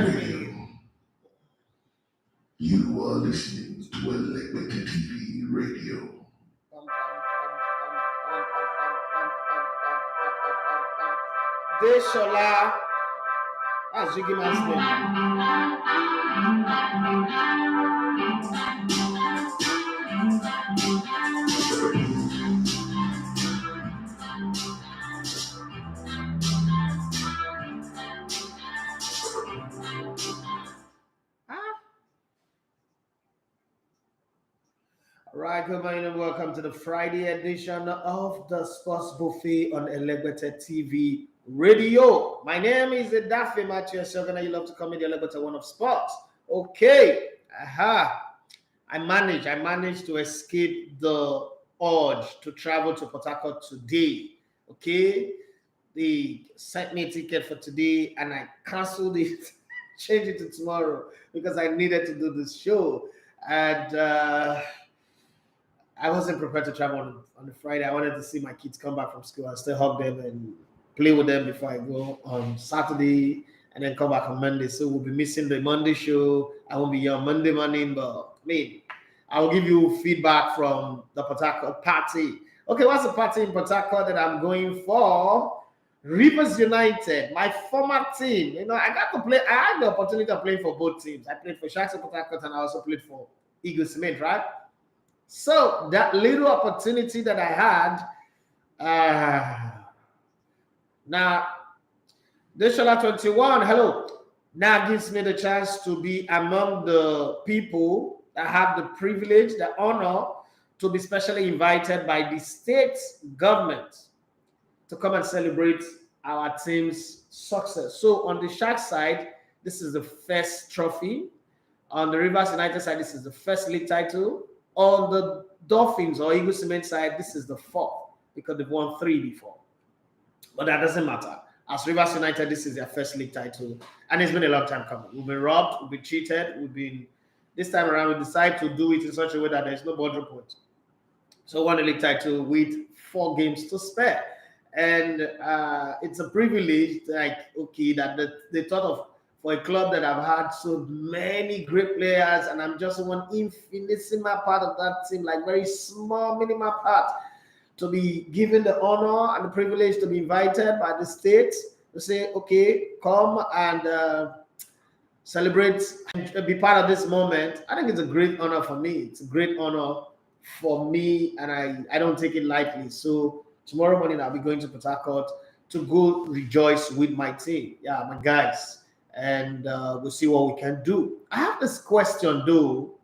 You are listening to Electric TV Radio. Deshola, that's Jiggy Man's name. Right, good morning and welcome to the Friday edition of the Sports Buffet on Electric TV Radio. My name is Daffy Matthijs de Ligt. You love to call me the Electric one of sports. Okay, I managed to escape the urge to travel to Port Harcourt today. Okay, they sent me a ticket for today and I canceled it, changed it to tomorrow because I needed to do this show. And I wasn't prepared to travel on the Friday. I wanted to see my kids come back from school and still hug them and play with them before I go on Saturday and then come back on Monday. So we'll be missing the Monday show. I won't be here on Monday morning, but I will give you feedback from the Port Harcourt party. Okay, what's the party in Port Harcourt that I'm going for? Rivers United, my former team. You know, I had the opportunity of playing for both teams. I played for Sharks of Port Harcourt and I also played for Eagle Cement, right? So that little opportunity that I had, now, Deshola 21, hello, now gives me the chance to be among the people that have the privilege, the honor to be specially invited by the state government to come and celebrate our team's success. So on the Sharks side, this is the first trophy. On the Rivers United side, this is the first league title. On the Dolphins or Eagle Cement side, this is the fourth because they've won 3 before. But that doesn't matter. As Rivers United, this is their first league title. And it's been a long time coming. We've been robbed, we've been cheated, this time around, we decided to do it in such a way that there's no border point. So won a league title with 4 games to spare. And it's a privilege, that they thought of for a club that I've had so many great players, and I'm just one infinitesimal part of that team, like very small, minimal part, to be given the honor and the privilege to be invited by the state to say, okay, come and celebrate and be part of this moment. I think it's a great honor for me. It's a great honor for me, and I don't take it lightly. So tomorrow morning, I'll be going to Port Harcourt to go rejoice with my team. Yeah, my guys. And we'll see what we can do. I have this question though.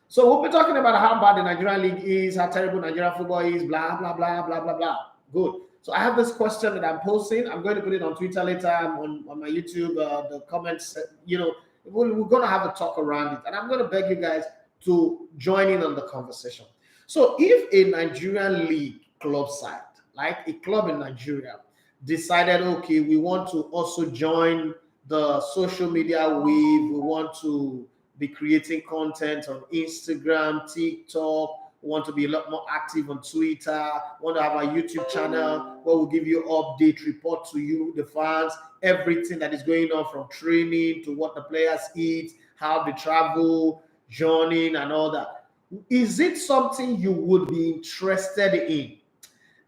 So we'll be talking about how bad the Nigerian league is, how terrible Nigerian football is, blah, blah, blah, blah, blah, blah. Good. So I have this question that I'm posting. I'm going to put it on Twitter later, on my YouTube, the comments, we're going to have a talk around it. And I'm going to beg you guys to join in on the conversation. So if a Nigerian league club side, like a club in Nigeria, decided, okay, we want to also join the social media wave, we want to be creating content on Instagram, TikTok, we want to be a lot more active on Twitter, we want to have a YouTube channel where we'll give you update, report to you, the fans, everything that is going on from training to what the players eat, how they travel, journeying and all that. Is it something you would be interested in?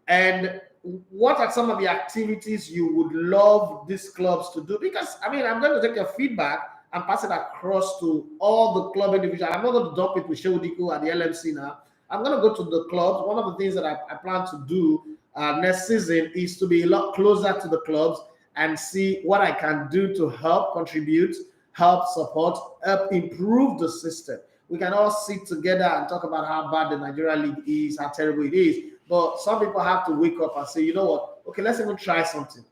And what are some of the activities you would love these clubs to do? Because, I'm going to take your feedback and pass it across to all the club individuals. I'm not going to dump it with Shewdiku at the LMC now. I'm going to go to the clubs. One of the things that I plan to do next season is to be a lot closer to the clubs and see what I can do to help contribute, help support, help improve the system. We can all sit together and talk about how bad the Nigerian league is, how terrible it is. But some people have to wake up and say, you know what? Okay, let's even try something.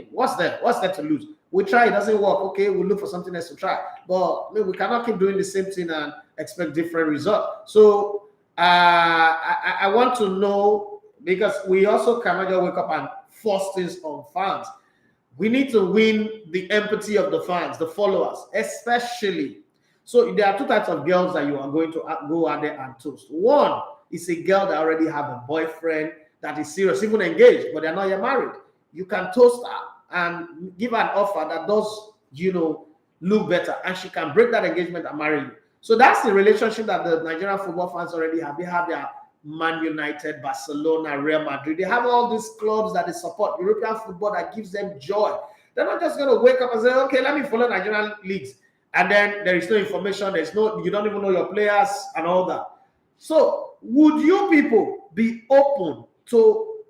What's there? What's there to lose? We try, it doesn't work. Okay, we'll look for something else to try. But we cannot keep doing the same thing and expect different results. So I want to know, because we also cannot just wake up and force things on fans. We need to win the empathy of the fans, the followers, especially. So there are 2 types of girls that you are going to go out there and toast. One is a girl that already have a boyfriend that is serious, even engaged, but they're not yet married. You can toast her and give her an offer that does, look better, and she can break that engagement and marry you. So that's the relationship that the Nigerian football fans already have. They have their Man United, Barcelona, Real Madrid. They have all these clubs that they support, European football that gives them joy. They're not just going to wake up and say, okay, let me follow Nigerian leagues. And then there is no information, you don't even know your players and all that. So would you people be open to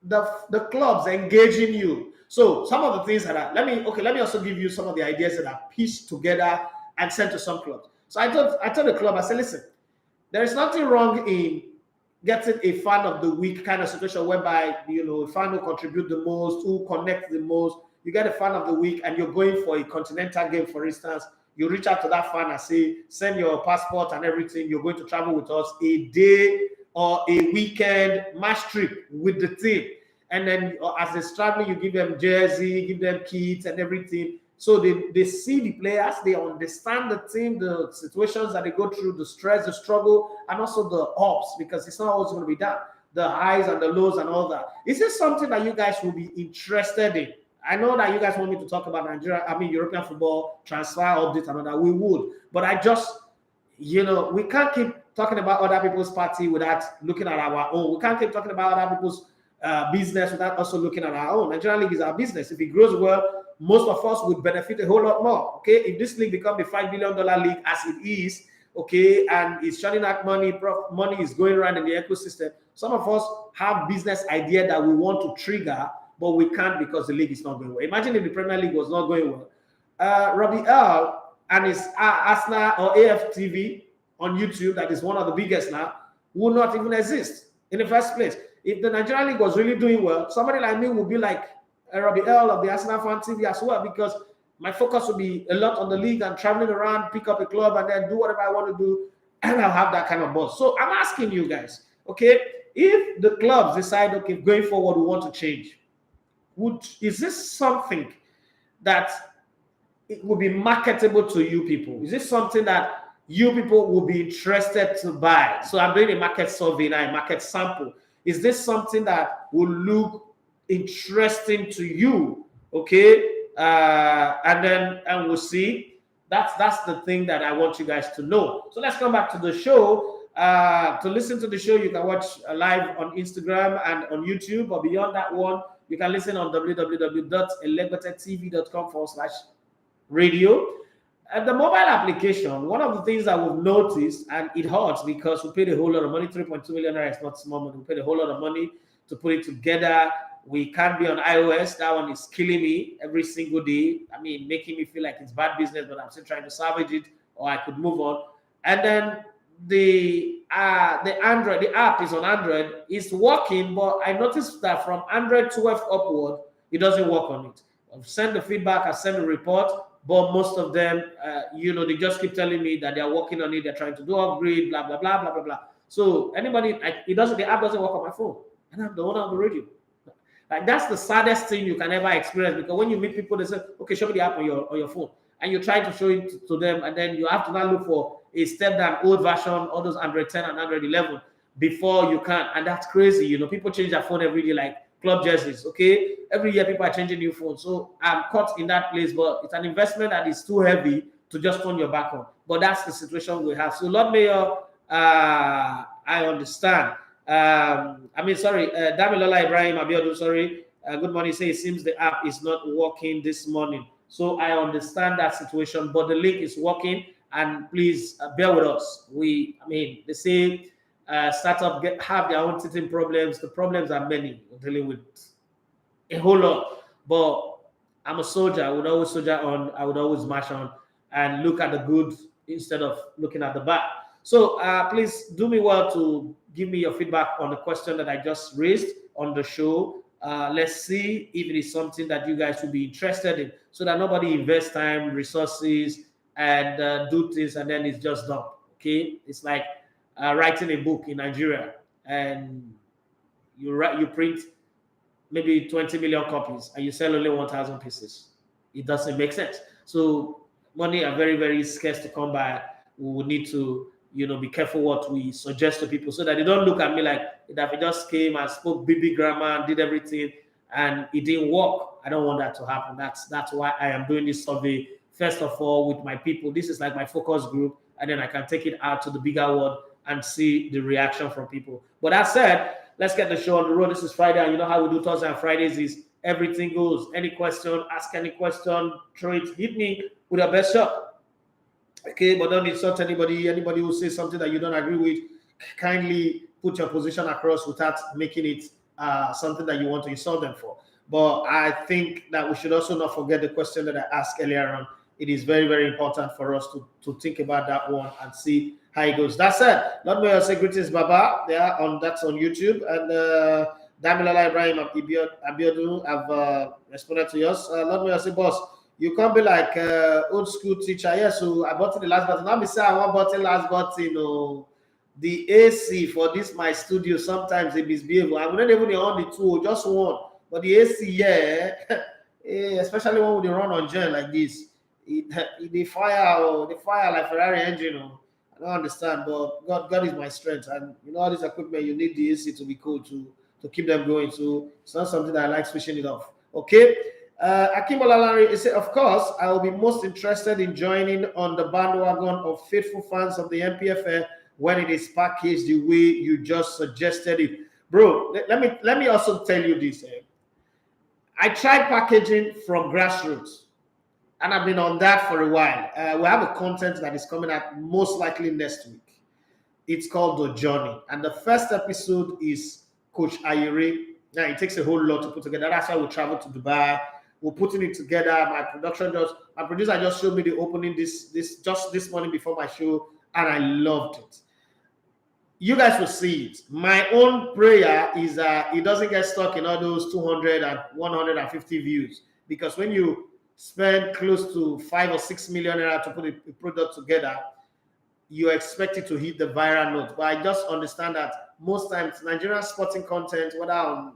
the clubs engaging you? So some of the things that let me also give you some of the ideas that are pieced together and sent to some clubs. So I told the club, I said, listen, there is nothing wrong in getting a fan of the week kind of situation whereby, a fan who contribute the most, who connect the most. You get a fan of the week and you're going for a continental game, for instance. You reach out to that fan and say, send your passport and everything. You're going to travel with us a day or a weekend match trip with the team. And then as they're traveling, you give them jersey, give them kits and everything. So they see the players, they understand the team, the situations that they go through, the stress, the struggle, and also the ups, because it's not always going to be that. The highs and the lows and all that. Is this something that you guys will be interested in? I know that you guys want me to talk about European football, transfer updates and all that. We would. But I just, we can't keep talking about other people's party without looking at our own. We can't keep talking about other people's business without also looking at our own. Nigerian league is our business. If it grows well, most of us would benefit a whole lot more. Okay, if this league becomes a $5 billion league as it is, okay, and it's churning out money is going around in the ecosystem. Some of us have business idea that we want to trigger, but we can't because the league is not going well. Imagine if the Premier League was not going well. Robbie Earl and his Arsenal or AFTV on YouTube, that is one of the biggest now, will not even exist in the first place. If the Nigerian league was really doing well, somebody like me would be like Robbie Earl of the Arsenal Fan TV as well, because my focus would be a lot on the league and traveling around, pick up a club and then do whatever I want to do, and I'll have that kind of buzz. So I'm asking you guys, okay, if the clubs decide, okay, going forward, we want to change, is this something that it will be marketable to you people? Is this something that you people will be interested to buy? So I'm doing a market survey now, a market sample. Is this something that will look interesting to you? Okay, and we'll see. That's the thing that I want you guys to know. So let's come back to the show. To listen to the show, you can watch live on Instagram and on YouTube. But beyond that one, you can listen on www.elegbetetv.com/radio. And the mobile application, one of the things that we've noticed, and it hurts because we paid a whole lot of money, 3.2 million naira is not small money. We paid a whole lot of money to put it together. We can't be on iOS. That one is killing me every single day. I mean, making me feel like it's bad business, but I'm still trying to salvage it, or I could move on. And then the Android, the app is on Android, it's working, but I noticed that from Android 12 upward, it doesn't work on it. I've sent the feedback, I've sent the report, but most of them, they just keep telling me that they're working on it, they're trying to do upgrade, blah, blah, blah, blah, blah, blah. So the app doesn't work on my phone, and I'm the owner of the radio. Like, that's the saddest thing you can ever experience, because when you meet people, they say, okay, show me the app on your phone. And you try to show it to them, and then you have to now look for a step down old version, all those Android 10 and Android 11 before you can. And that's crazy. People change their phone every day like club jerseys, okay? Every year people are changing new phones. So I'm caught in that place, but it's an investment that is too heavy to just turn your back on. But that's the situation we have. So Lord Mayor, I understand. Damilola Ibrahim Abiodun, sorry. Good morning. Say it seems the app is not working this morning. So I understand that situation, but the link is working, and please bear with us. They say startup have their own teething problems. The problems are many. We're dealing with a whole lot, but I'm a soldier. I would always soldier on. I would always march on and look at the good instead of looking at the bad. So please do me well to give me your feedback on the question that I just raised on the show. Let's see if it is something that you guys will be interested in, so that nobody invests time, resources, and do things and then it's just done. Okay, it's like writing a book in Nigeria, and you print maybe 20 million copies and you sell only 1,000 pieces. It doesn't make sense. So money are very, very scarce to come by. We will need to be careful what we suggest to people, so that they don't look at me like that we just came and spoke BB grammar and did everything and it didn't work. I don't want that to happen. That's why I am doing this survey first of all with my people. This is like my focus group, and then I can take it out to the bigger world and see the reaction from people. But that said, let's get the show on the road. This is Friday, and you know how we do Thursday and Fridays is everything goes. Any question, ask any question, throw it, hit me with your best shot. Okay, but don't insult anybody. Anybody who says something that you don't agree with, kindly put your position across without making it something that you want to insult them for. But I think that we should also not forget the question that I asked earlier on. It is very, very important for us to think about that one and see how it goes. That said, Lord may I say greetings, Baba. That's on YouTube. And Damilala Ibrahim Abiodun have responded to yours. Lord may I say, boss, you can't be like old school teacher. Yes, so I bought the last button. Now me say I want button last button. No, the AC for this my studio sometimes they misbehave. I'm not even on the two, just one. But the AC, yeah, especially when they run on gen like this, they fire like Ferrari engine. I don't understand, but God is my strength, and you know all this equipment you need the AC to be cool to keep them going. So it's not something that I like switching it off. Okay. Akim Olalari said, of course, I will be most interested in joining on the bandwagon of faithful fans of the MPFL when it is packaged the way you just suggested it. Bro, let me also tell you this. I tried packaging from grassroots, and I've been on that for a while. We have a content that is coming out most likely next week. It's called The Journey, and the first episode is Coach Yuri. Now, it takes a whole lot to put together. That's why we travel to Dubai. We're putting it together. My producer just showed me the opening this morning before my show, and I loved it. You guys will see it. My own prayer is that it doesn't get stuck in all those 200 and 150 views, because when you spend close to 5 or 6 million naira to put a product together, you expect it to hit the viral note. But I just understand that most times Nigerian sporting content, whether on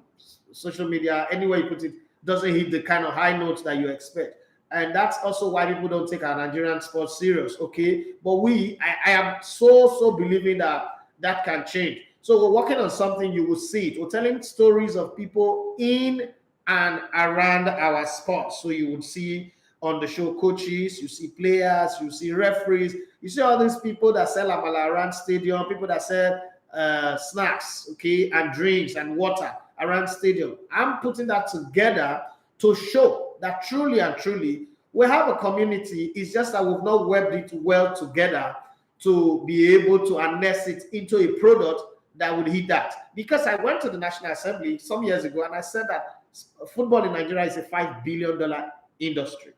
social media, anywhere you put it, doesn't hit the kind of high notes that you expect. And that's also why people don't take our Nigerian sports serious, okay? But I am so believing that can change. So we're working on something, you will see it. We're telling stories of people in and around our sports. So you would see on the show coaches, you see players, you see referees, you see all these people that sell amala around stadium, people that sell snacks, okay, and drinks and water around stadium. I'm putting that together to show that truly and truly we have a community. It's just that we've not webbed it well together to be able to harness it into a product that would hit that. Because I went to the National Assembly some years ago and I said that football in Nigeria is a $5 billion industry.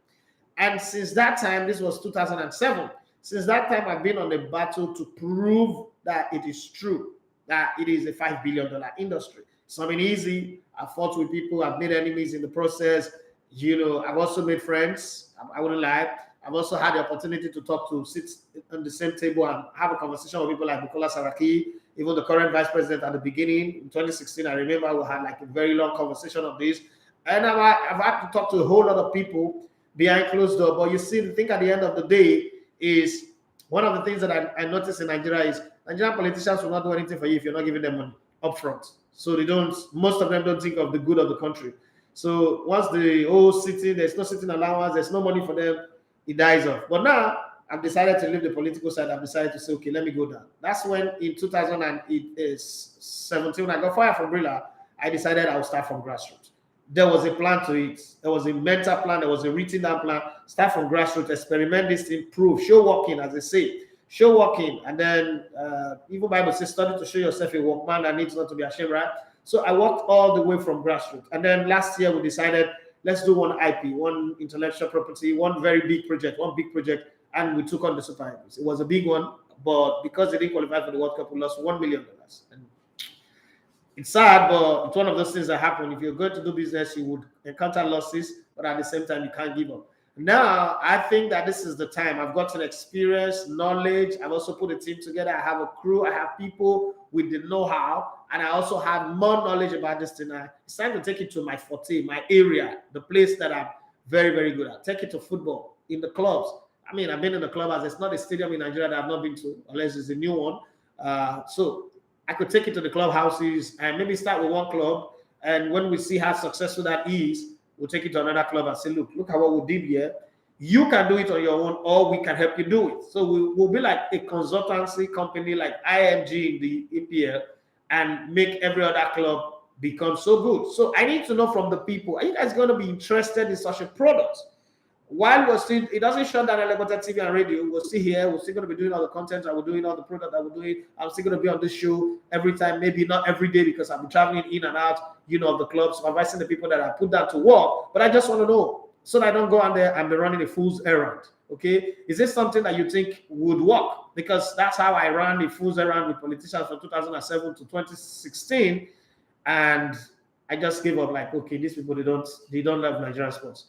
And since that time, this was 2007, since that time I've been on a battle to prove that it is true, that it is a $5 billion industry. It's not been easy. I've fought with people. I've made enemies in the process. You know, I've also made friends. I wouldn't lie. I've also had the opportunity to sit on the same table and have a conversation with people like Bukola Saraki, even the current vice president at the beginning. In 2016, I remember we had like a very long conversation of this. And I've had to talk to a whole lot of people behind closed door. But you see, the thing at the end of the day is one of the things that I noticed in Nigeria is Nigerian politicians will not do anything for you if you're not giving them money up front. So most of them don't think of the good of the country. So once the whole city, there's no sitting allowance, there's no money for them, it dies off. But now I've decided to leave the political side. I've decided to say, okay, let me go down. That's when in 2017, when I got fired from Brilla, I decided I would start from grassroots. There was a plan to it. There was a mental plan. There was a written down plan. Start from grassroots, experiment this, improve, show working, as they say. Show working. And then even Bible says, study to show yourself a workman that needs not to be ashamed, right? So I worked all the way from grassroots. And then last year we decided, let's do one IP, one intellectual property, one big project, and we took on the Super Eagles. It was a big one, but because they didn't qualify for the World Cup, we lost $1 million. And it's sad, but it's one of those things that happen. If you're going to do business, you would encounter losses, but at the same time, you can't give up. Now, I think that this is the time. I've gotten experience, knowledge. I've also put a team together. I have a crew. I have people with the know-how, and I also have more knowledge about this thing. It's time to take it to my forte, my area, the place that I'm very, very good at. Take it to football, in the clubs. I mean, I've been in the club. There's not a stadium in Nigeria that I've not been to, unless it's a new one. So I could take it to the clubhouses and maybe start with one club. And when we see how successful that is, we'll take it to another club and say, look at what we did here. You can do it on your own, or we can help you do it. So we'll be like a consultancy company like IMG in the EPL and make every other club become so good. So I need to know from the people, are you guys going to be interested in such a product? While we're still, it doesn't shut down Elevator TV and radio. We're still here. We're still going to be doing all the content that we're doing, all the product that we're doing. I'm still going to be on this show every time, maybe not every day because I'll be traveling in and out, of the club, supervising the people that I put down to work. But I just want to know so that I don't go out there and be running a fool's errand. Okay, is this something that you think would work? Because that's how I ran a fool's errand with politicians from 2007 to 2016, and I just gave up. Like, okay, these people they don't love Nigerian sports.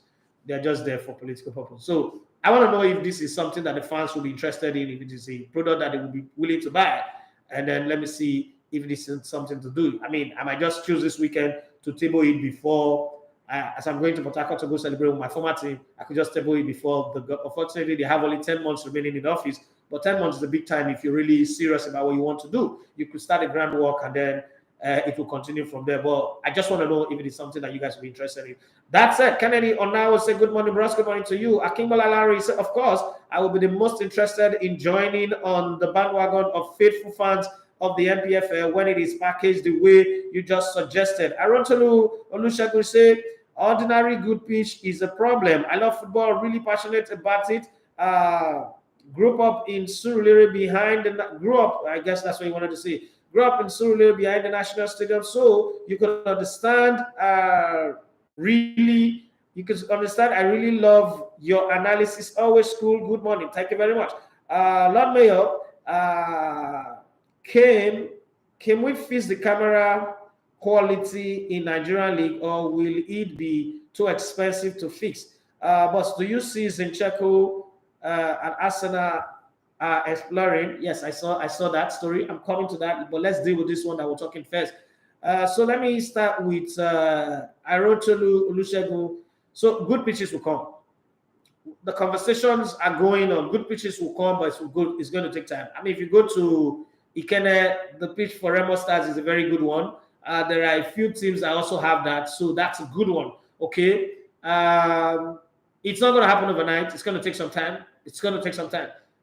They're just there for political purpose. So I want to know if this is something that the fans will be interested in, if it is a product that they will be willing to buy, and then let me see if this is something to do. I mean, I might just choose this weekend to table it before. As I'm going to Port Harcourt to go celebrate with my former team, I could just table it before. Unfortunately, they have only 10 months remaining in the office, but 10 months is a big time if you're really serious about what you want to do. You could start a groundwork and then it will continue from there. But I just want to know if it is something that you guys will be interested in. That said, Kennedy Onawa will say, good morning, bros. Good morning to you. Akimbola Larry said, of course, I will be the most interested in joining on the bandwagon of faithful fans of the NPFL when it is packaged the way you just suggested. Arontolu Olusegun say, ordinary good pitch is a problem. I love football, really passionate about it. Grew up in Surulere I guess that's what you wanted to say. Grew up in Surulere behind the National Stadium, so you can understand. I really love your analysis. Always cool. Good morning. Thank you very much. Lord Mayor, can we fix the camera quality in Nigerian league, or will it be too expensive to fix? But do you see Zinchenko and Arsenal exploring? Yes, I saw that story. I'm coming to that, but let's deal with this one that we're talking first. So let me start with Arotolu Olusegun. So good pitches will come. The conversations are going on. Good pitches will come, but it's going to take time. I mean, if you go to Ikene, the pitch for Remo Stars is a very good one. There are a few teams that also have that, so that's a good one. Okay, it's not going to happen overnight. It's going to take some time.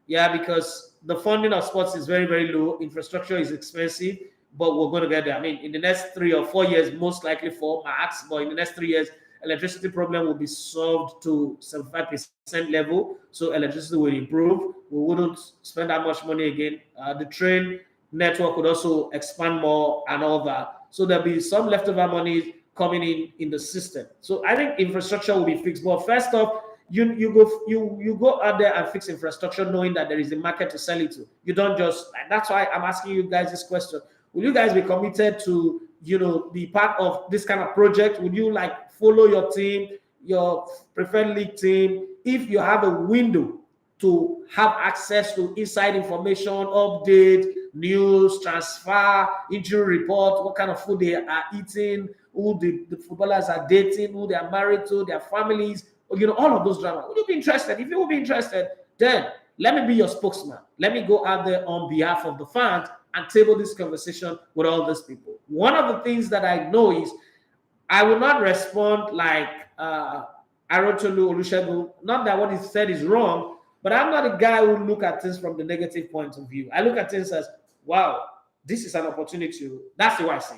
Yeah, because the funding of sports is very, very low. Infrastructure is expensive, but we're going to get there. I mean, in the next 3 or 4 years, most likely 4 max, but in the next 3 years, electricity problem will be solved to 75% level. So electricity will improve. We wouldn't spend that much money again. The train network would also expand more and all that. So there'll be some leftover money coming in the system. So I think infrastructure will be fixed. But first off, you go out there and fix infrastructure knowing that there is a market to sell it to. You don't just, and that's why I'm asking you guys this question. Will you guys be committed to, be part of this kind of project? Would you like follow your team, your preferred league team, if you have a window to have access to inside information, update, news, transfer, injury report, what kind of food they are eating, who the footballers are dating, who they are married to, their families, all of those drama. Would you be interested? If you would be interested, then let me be your spokesman. Let me go out there on behalf of the fans and table this conversation with all these people. One of the things that I know is I will not respond like Arotolu Olusegun. Not that what he said is wrong, but I'm not a guy who look at things from the negative point of view. I look at things as, wow, this is an opportunity. That's the way I see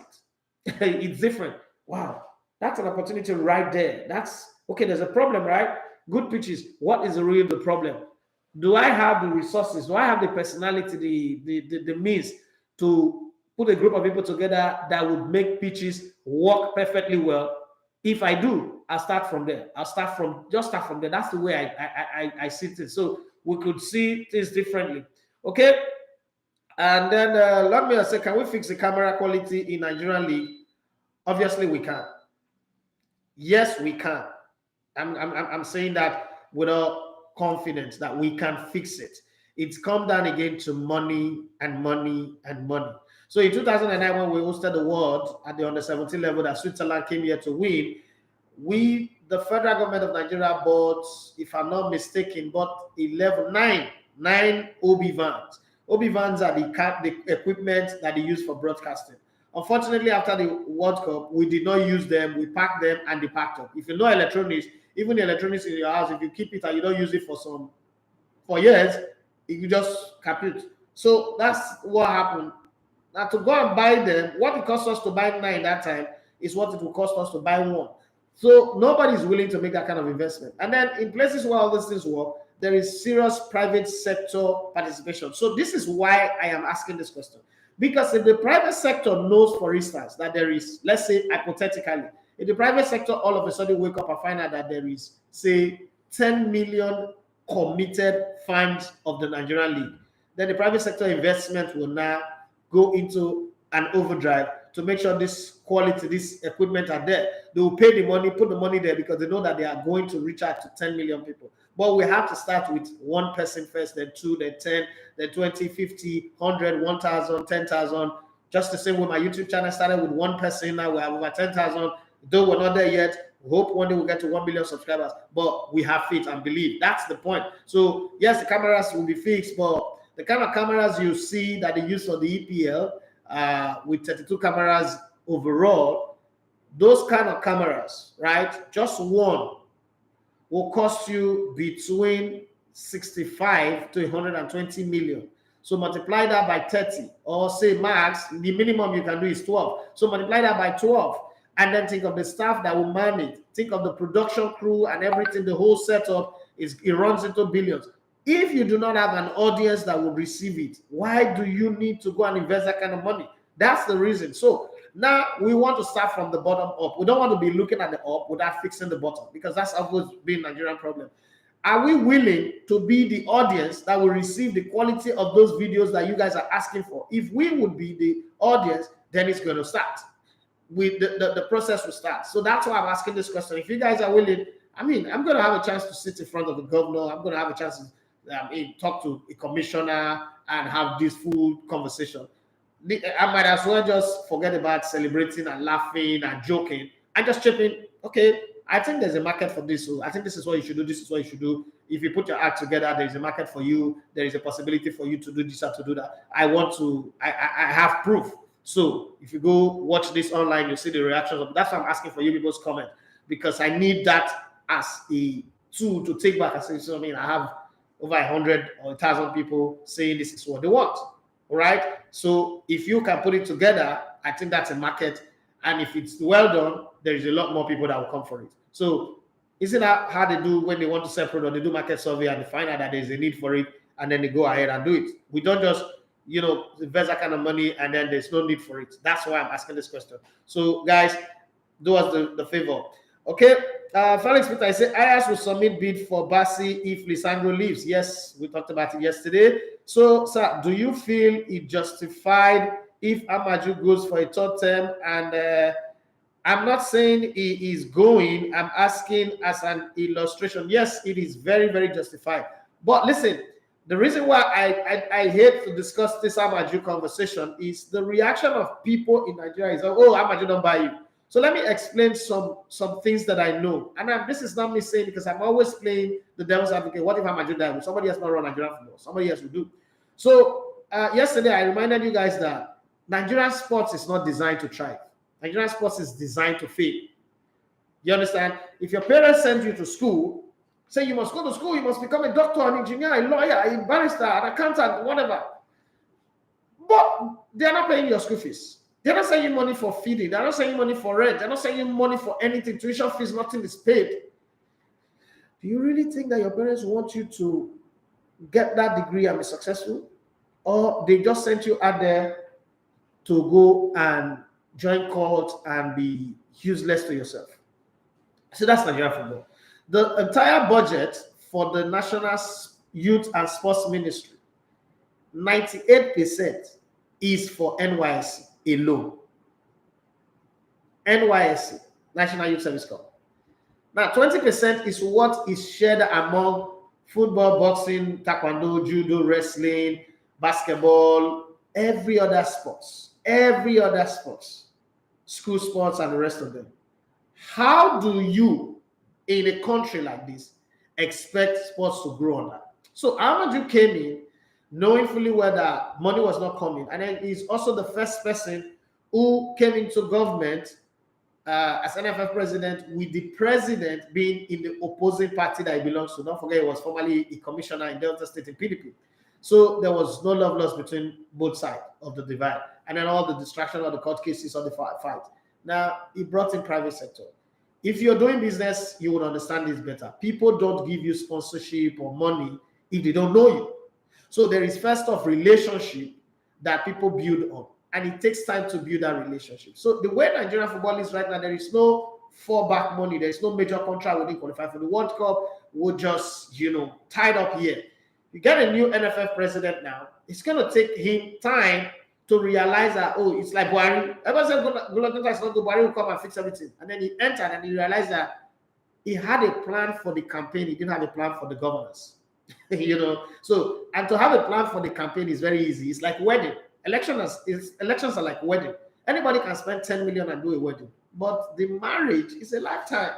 it. It's different. Wow, that's an opportunity right there. That's okay. There's a problem, right? Good pitches. What is the problem? Do I have the resources? Do I have the personality, the means to put a group of people together that would make pitches work perfectly well? If I do, I'll start from there. Start from there. That's the way I see it. So we could see things differently. Okay. And then let me say, can we fix the camera quality in Nigerian league? Obviously, we can. Yes, we can. I'm saying that without confidence that we can fix it. It's come down again to money and money and money. So in 2009, when we hosted the world at the under-17 level that Switzerland came here to win, the federal government of Nigeria bought, if I'm not mistaken, bought 9 OB vans. OB vans are the equipment that they use for broadcasting. Unfortunately, after the World Cup, we did not use them. We packed them and they packed up. If you know electronics, Even the electronics in your house, if you keep it and you don't use it for years, you just kaput. So that's what happened. Now to go and buy them, what it cost us to buy 9 that time is what it will cost us to buy 1. So nobody is willing to make that kind of investment. And then in places where all these things work, there is serious private sector participation. So this is why I am asking this question. Because if the private sector knows, for instance, that there is, let's say hypothetically, if the private sector all of a sudden wake up and find out that there is, say, 10 million committed fans of the Nigerian league, then the private sector investment will now go into an overdrive to make sure this quality, this equipment are there. They will pay the money, put the money there because they know that they are going to reach out to 10 million people. But we have to start with 1 person first, then 2, then 10, then 20, 50, 100, 1,000, 10,000. Just the same way my YouTube channel started with 1 person. Now we have over 10,000. Though we're not there yet, we hope one day we'll get to 1 million subscribers. But we have faith and believe. That's the point. So yes, the cameras will be fixed, but the kind of cameras you see that they use for the EPL, with 32 cameras overall, those kind of cameras, right? Just one will cost you between 65 to 120 million. So multiply that by 30, or say max, the minimum you can do is 12. So multiply that by 12, and then think of the staff that will man it. Think of the production crew and everything, the whole setup, it runs into billions. If you do not have an audience that will receive it, why do you need to go and invest that kind of money? That's the reason. So now we want to start from the bottom up. We don't want to be looking at the up without fixing the bottom, because that's always been Nigerian problem. Are we willing to be the audience that will receive the quality of those videos that you guys are asking for? If we would be the audience, then it's going to start. The process will start. So that's why I'm asking this question. If you guys are willing, I mean, I'm going to have a chance to sit in front of the governor. I'm going to have a chance to talk to a commissioner and have this full conversation. I might as well just forget about celebrating and laughing and joking and just chip in. Okay, I think there's a market for this. So I think this is what you should do. This is what you should do. If you put your act together, there is a market for you. There is a possibility for you to do this or to do that. I have proof. So if you go watch this online, you'll see the reactions. That's why I'm asking for you people's comment, because I need that as a tool to take back and say, so I mean, I have over 100 or 1,000 people saying this is what they want. All right. So if you can put it together, I think that's a market. And if it's well done, there is a lot more people that will come for it. So isn't that how they do when they want to sell product? They do market survey and they find out that there's a need for it, and then they go ahead and do it. We don't just, invest that kind of money and then there's no need for it. That's why I'm asking this question. So guys, do us the favor. Okay. Felix Peter, I say Ajax will submit bid for Bassi if Lisandro leaves. Yes, we talked about it yesterday. So, sir, do you feel it justified if Amaju goes for a third term? And I'm not saying he is going. I'm asking as an illustration. Yes, it is very, very justified. But listen, the reason why I hate to discuss this Amaju conversation is the reaction of people in Nigeria is, oh, Amaju don't buy you. So let me explain some things that I know. And this is not me saying, because I'm always playing the devil's advocate. What if Amaju died? Somebody else not run Nigerian football. Somebody else will do. So yesterday I reminded you guys that Nigerian sports is not designed to thrive. Nigerian sports is designed to fail. You understand? If your parents send you to school, say you must go to school, you must become a doctor, an engineer, a lawyer, a barrister, an accountant, whatever. But they're not paying your school fees. They're not sending you money for feeding. They're not sending you money for rent. They're not sending you money for anything. Tuition fees, nothing is paid. Do you really think that your parents want you to get that degree and be successful? Or they just sent you out there to go and join court and be useless to yourself? So that's Nigerian football. The entire budget for the National Youth and Sports Ministry, 98% is for NYSC alone. NYSC, National Youth Service Corps. Now, 20% is what is shared among football, boxing, taekwondo, judo, wrestling, basketball, every other sports, school sports, and the rest of them. How do you, in a country like this, expect sports to grow on that? So Amaju came in knowing fully well that money was not coming, and then he's also the first person who came into government as NFF president, with the president being in the opposing party that he belongs to. Don't forget, he was formerly a commissioner in Delta State in PDP. So there was no love lost between both sides of the divide. And then all the distraction of the court cases or the fight. Now, he brought in private sector. If you're doing business, you would understand this better. People don't give you sponsorship or money if they don't know you. So there is first off relationship that people build on. And it takes time to build that relationship. So the way Nigerian football is right now, there is no fallback money. There is no major contract we didn't qualify for the World Cup. We're just, tied up here. You get a new NFF president now. It's going to take him time to realize that, it's like Buhari. Everyone said Buhari will come and fix everything. And then he entered and he realized that he had a plan for the campaign. He didn't have a plan for the governance. So, and to have a plan for the campaign is very easy. It's like wedding. Elections are like wedding. Anybody can spend 10 million and do a wedding. But the marriage is a lifetime.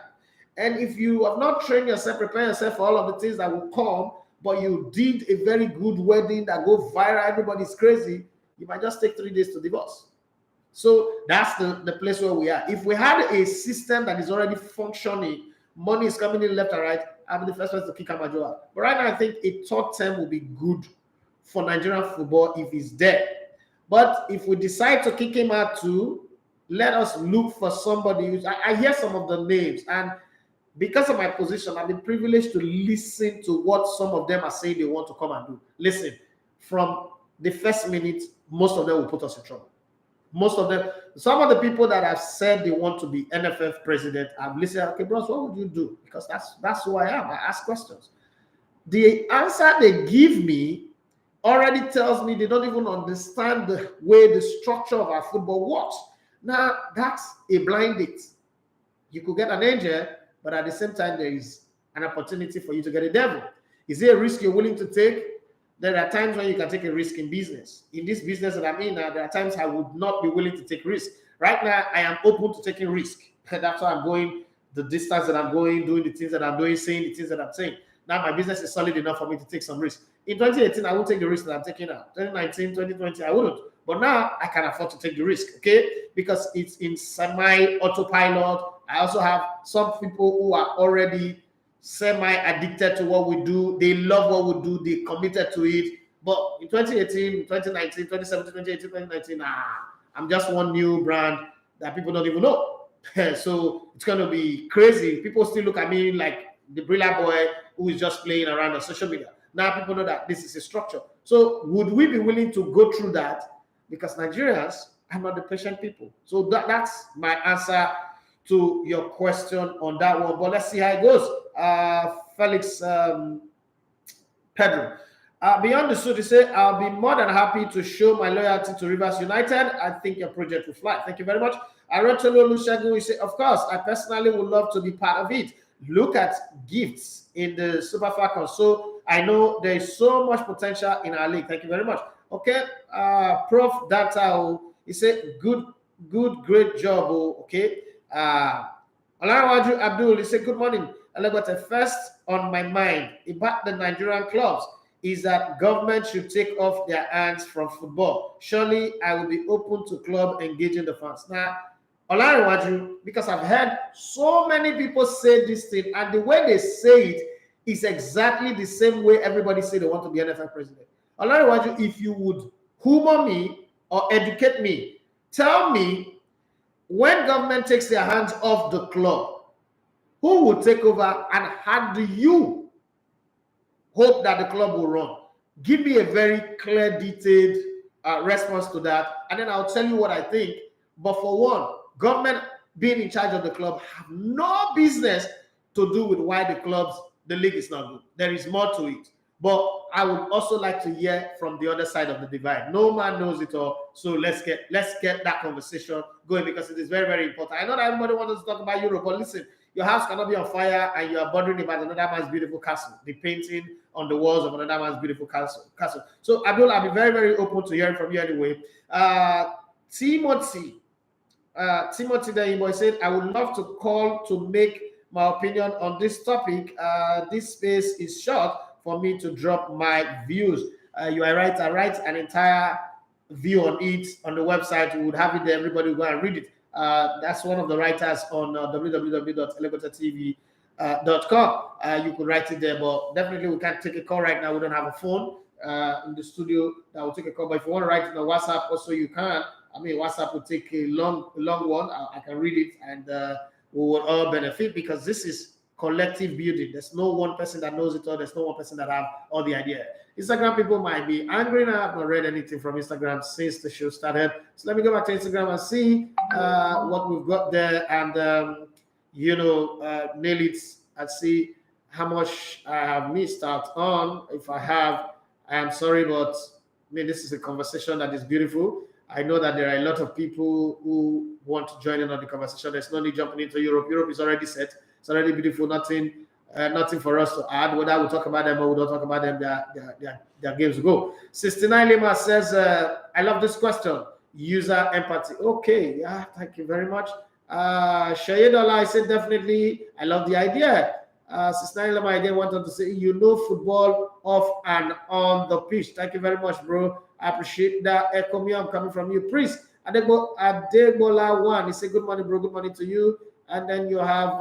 And if you have not trained yourself, prepare yourself for all of the things that will come, but you did a very good wedding that go viral, everybody's crazy, you might just take 3 days to divorce. So that's the place where we are. If we had a system that is already functioning, money is coming in left and right, I'll be the first person to kick Amajo out. But right now, I think a third term will be good for Nigerian football if he's there. But if we decide to kick him out too, let us look for somebody. I hear some of the names, and because of my position, I've been privileged to listen to what some of them are saying they want to come and do. Listen, from the first minute, most of them will put us in trouble. Most of them, some of the people that have said they want to be NFF president, I've listened, okay, bros, what would you do? Because that's who I am. I ask questions. The answer they give me already tells me they don't even understand the way the structure of our football works. Now, that's a blind date. You could get an angel, but at the same time, there is an opportunity for you to get a devil. Is there a risk you're willing to take? There are times when you can take a risk in business. In this business that I'm in now, there are times I would not be willing to take risk. Right now, I am open to taking risk. That's why I'm going the distance that I'm going, doing the things that I'm doing, saying the things that I'm saying. Now my business is solid enough for me to take some risk. In 2018, I won't take the risk that I'm taking now. 2019, 2020, I wouldn't. But now I can afford to take the risk, okay? Because it's in semi-autopilot. I also have some people who are already semi-addicted to what we do. They love what we do. They committed to it. But in 2018, 2019, 2017, 2018, 2019, I'm just one new brand that people don't even know. So it's going to be crazy. People still look at me like the brilliant boy who is just playing around on social media. Now people know that this is a structure. So would we be willing to go through that? Because Nigerians are not the patient people. So that's my answer to your question on that one. But let's see how it goes. Felix Pedro. Beyond the suit, he said, I'll be more than happy to show my loyalty to Rivers United. I think your project will fly. Thank you very much. Arotolo Lushagu, he said, of course, I personally would love to be part of it. Look at gifts in the Super Falcons. So I know there is so much potential in our league. Thank you very much. Okay, Prof. Data, he said, great job. Okay. Olarawaju Abdul, he said, good morning. First on my mind about the Nigerian clubs is that government should take off their hands from football. Surely I will be open to club engaging the fans. Now, Olarawaju, because I've heard so many people say this thing, and the way they say it is exactly the same way everybody say they want to be NFL president. Olarawaju, if you would humor me or educate me, tell me when government takes their hands off the club, who will take over and how do you hope that the club will run? Give me a very clear, detailed response to that, and then I'll tell you what I think. But for one, government being in charge of the club have no business to do with why the league is not good. There is more to it. But I would also like to hear from the other side of the divide. No man knows it all. So let's get that conversation going because it is very, very important. I know that everybody wants to talk about Europe, but listen, your house cannot be on fire and you are bothering about another man's beautiful castle, the painting on the walls of another man's beautiful castle. So Abdul, I'll be very, very open to hearing from you anyway. Timothy Dayimboy said, I would love to call to make my opinion on this topic. This space is short for me to drop my views. You are right. I write an entire view on it on the website. We would have it there. Everybody will go and read it. That's one of the writers on www.elevatortv.com. You could write it there, but definitely we can't take a call right now. We don't have a phone in the studio that will take a call. But if you want to write it on WhatsApp, also you can. I mean, WhatsApp will take a long one. I can read it, and we will all benefit because this is collective building. There's no one person that knows it all. There's no one person that have all the idea. Instagram people might be angry now. I've not read anything from Instagram since the show started. So let me go back to Instagram and see what we've got there, and nail it and see how much I have missed out on. If I have, I am sorry, but I mean, this is a conversation that is beautiful. I know that there are a lot of people who want to join in on the conversation. There's no need jumping into Europe. Europe is already set. It's already beautiful. Nothing for us to add. Whether we talk about them or we don't talk about them, their games go. 69 Lima says, I love this question. User empathy. Okay, yeah, thank you very much. Shayedola, I said definitely. I love the idea. 69 Lima, I didn't want to say, football off and on the pitch. Thank you very much, bro. I appreciate that. I'm coming from you. Priest Adegbola 1. He said, good morning, bro. Good morning to you. And then you have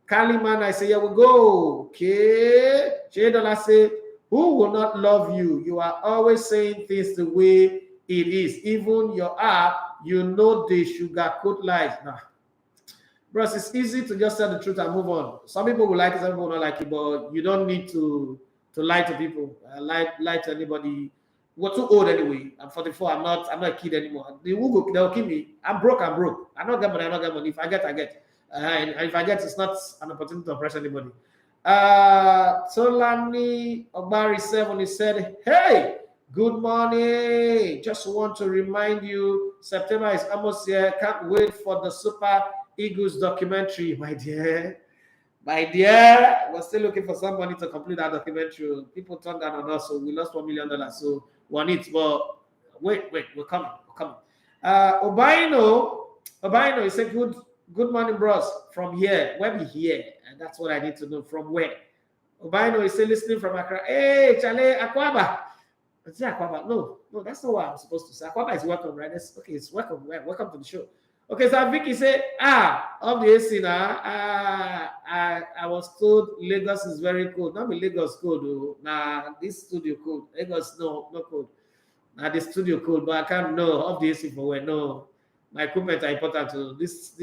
Kaliman. I say, here we go. Okay. Shayedola say, who will not love you? You are always saying things the way it is. Even your app, they sugarcoat lies. Nah. Bros, it's easy to just tell the truth and move on. Some people will like it, some people will not like it, but you don't need to lie to people. Lie to anybody. We're too old anyway. I'm 44. I'm not a kid anymore. They'll kill me. I'm broke. I don't get money. If I get, I get. And if I get, it's not an opportunity to oppress anybody. Solani Obari 7, he said, hey, good morning. Just want to remind you, September is almost here. Can't wait for the Super Eagles documentary, my dear. We're still looking for somebody to complete that documentary. People turned down on us, so we lost $1 million. So one it, but wait, we're coming. Obaino, he said, good morning, bros. From here, where we here? And that's what I need to know. From where? Obaino is still listening from Accra. Hey, Chale, Akwaba. Is it Akwaba? No, that's not what I'm supposed to say. Akwaba is welcome, right? It's welcome. Welcome to the show. Okay, so Vicky said, of the AC now, I was told Lagos is very cold. Not be Lagos cold, though. Nah, this studio cold. Lagos, no cold. Nah, the studio cold, but I can't know of the AC for where. No, my equipment are important too. Just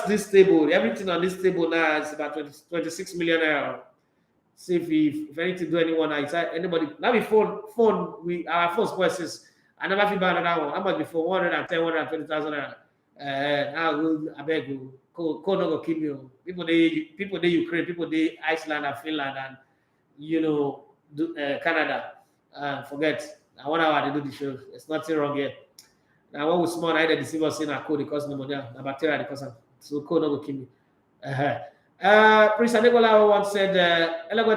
this table, everything on this table now is about 26 million naira. See if anything do anyone outside, anybody. Now we phone, our phone questions. I never feel bad on that one. How much before 110, 120,000 naira? I beg you. Cold no go kill you. People they Ukraine, people they Iceland and Finland and Canada. Forget. Now 1 hour they do the show. There's nothing wrong here. Now when we small, I deceive us in a cold because pneumonia, the bacteria because so cold no go kill me. Prince Adegola once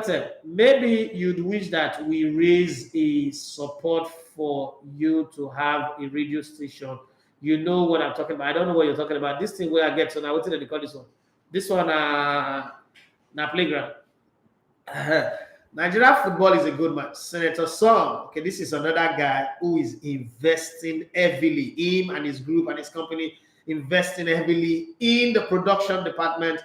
said, maybe you'd wish that we raise a support for you to have a radio station. You know what I'm talking about. I don't know what you're talking about. This thing where I get to now, what did they call this one? This one, na playground. Nigeria football is a good match. Senator Song, okay, this is another guy who is investing heavily, him and his group and his company investing heavily in the production department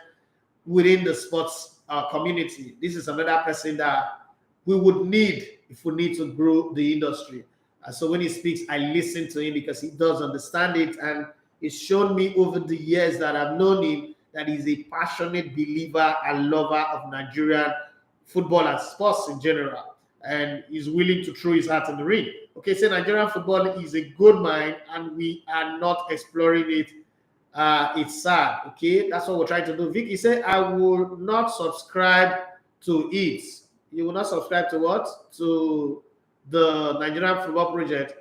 within the sports community. This is another person that we would need if we need to grow the industry. So when he speaks, I listen to him because he does understand it, and it's shown me over the years that I've known him that he's a passionate believer and lover of Nigerian football and sports in general, and he's willing to throw his heart in the ring. Okay, so Nigerian football is a good mine, and we are not exploring it. It's sad. Okay, that's what we're trying to do. Vicky said, I will not subscribe to it. You will not subscribe to what? To the Nigerian football project.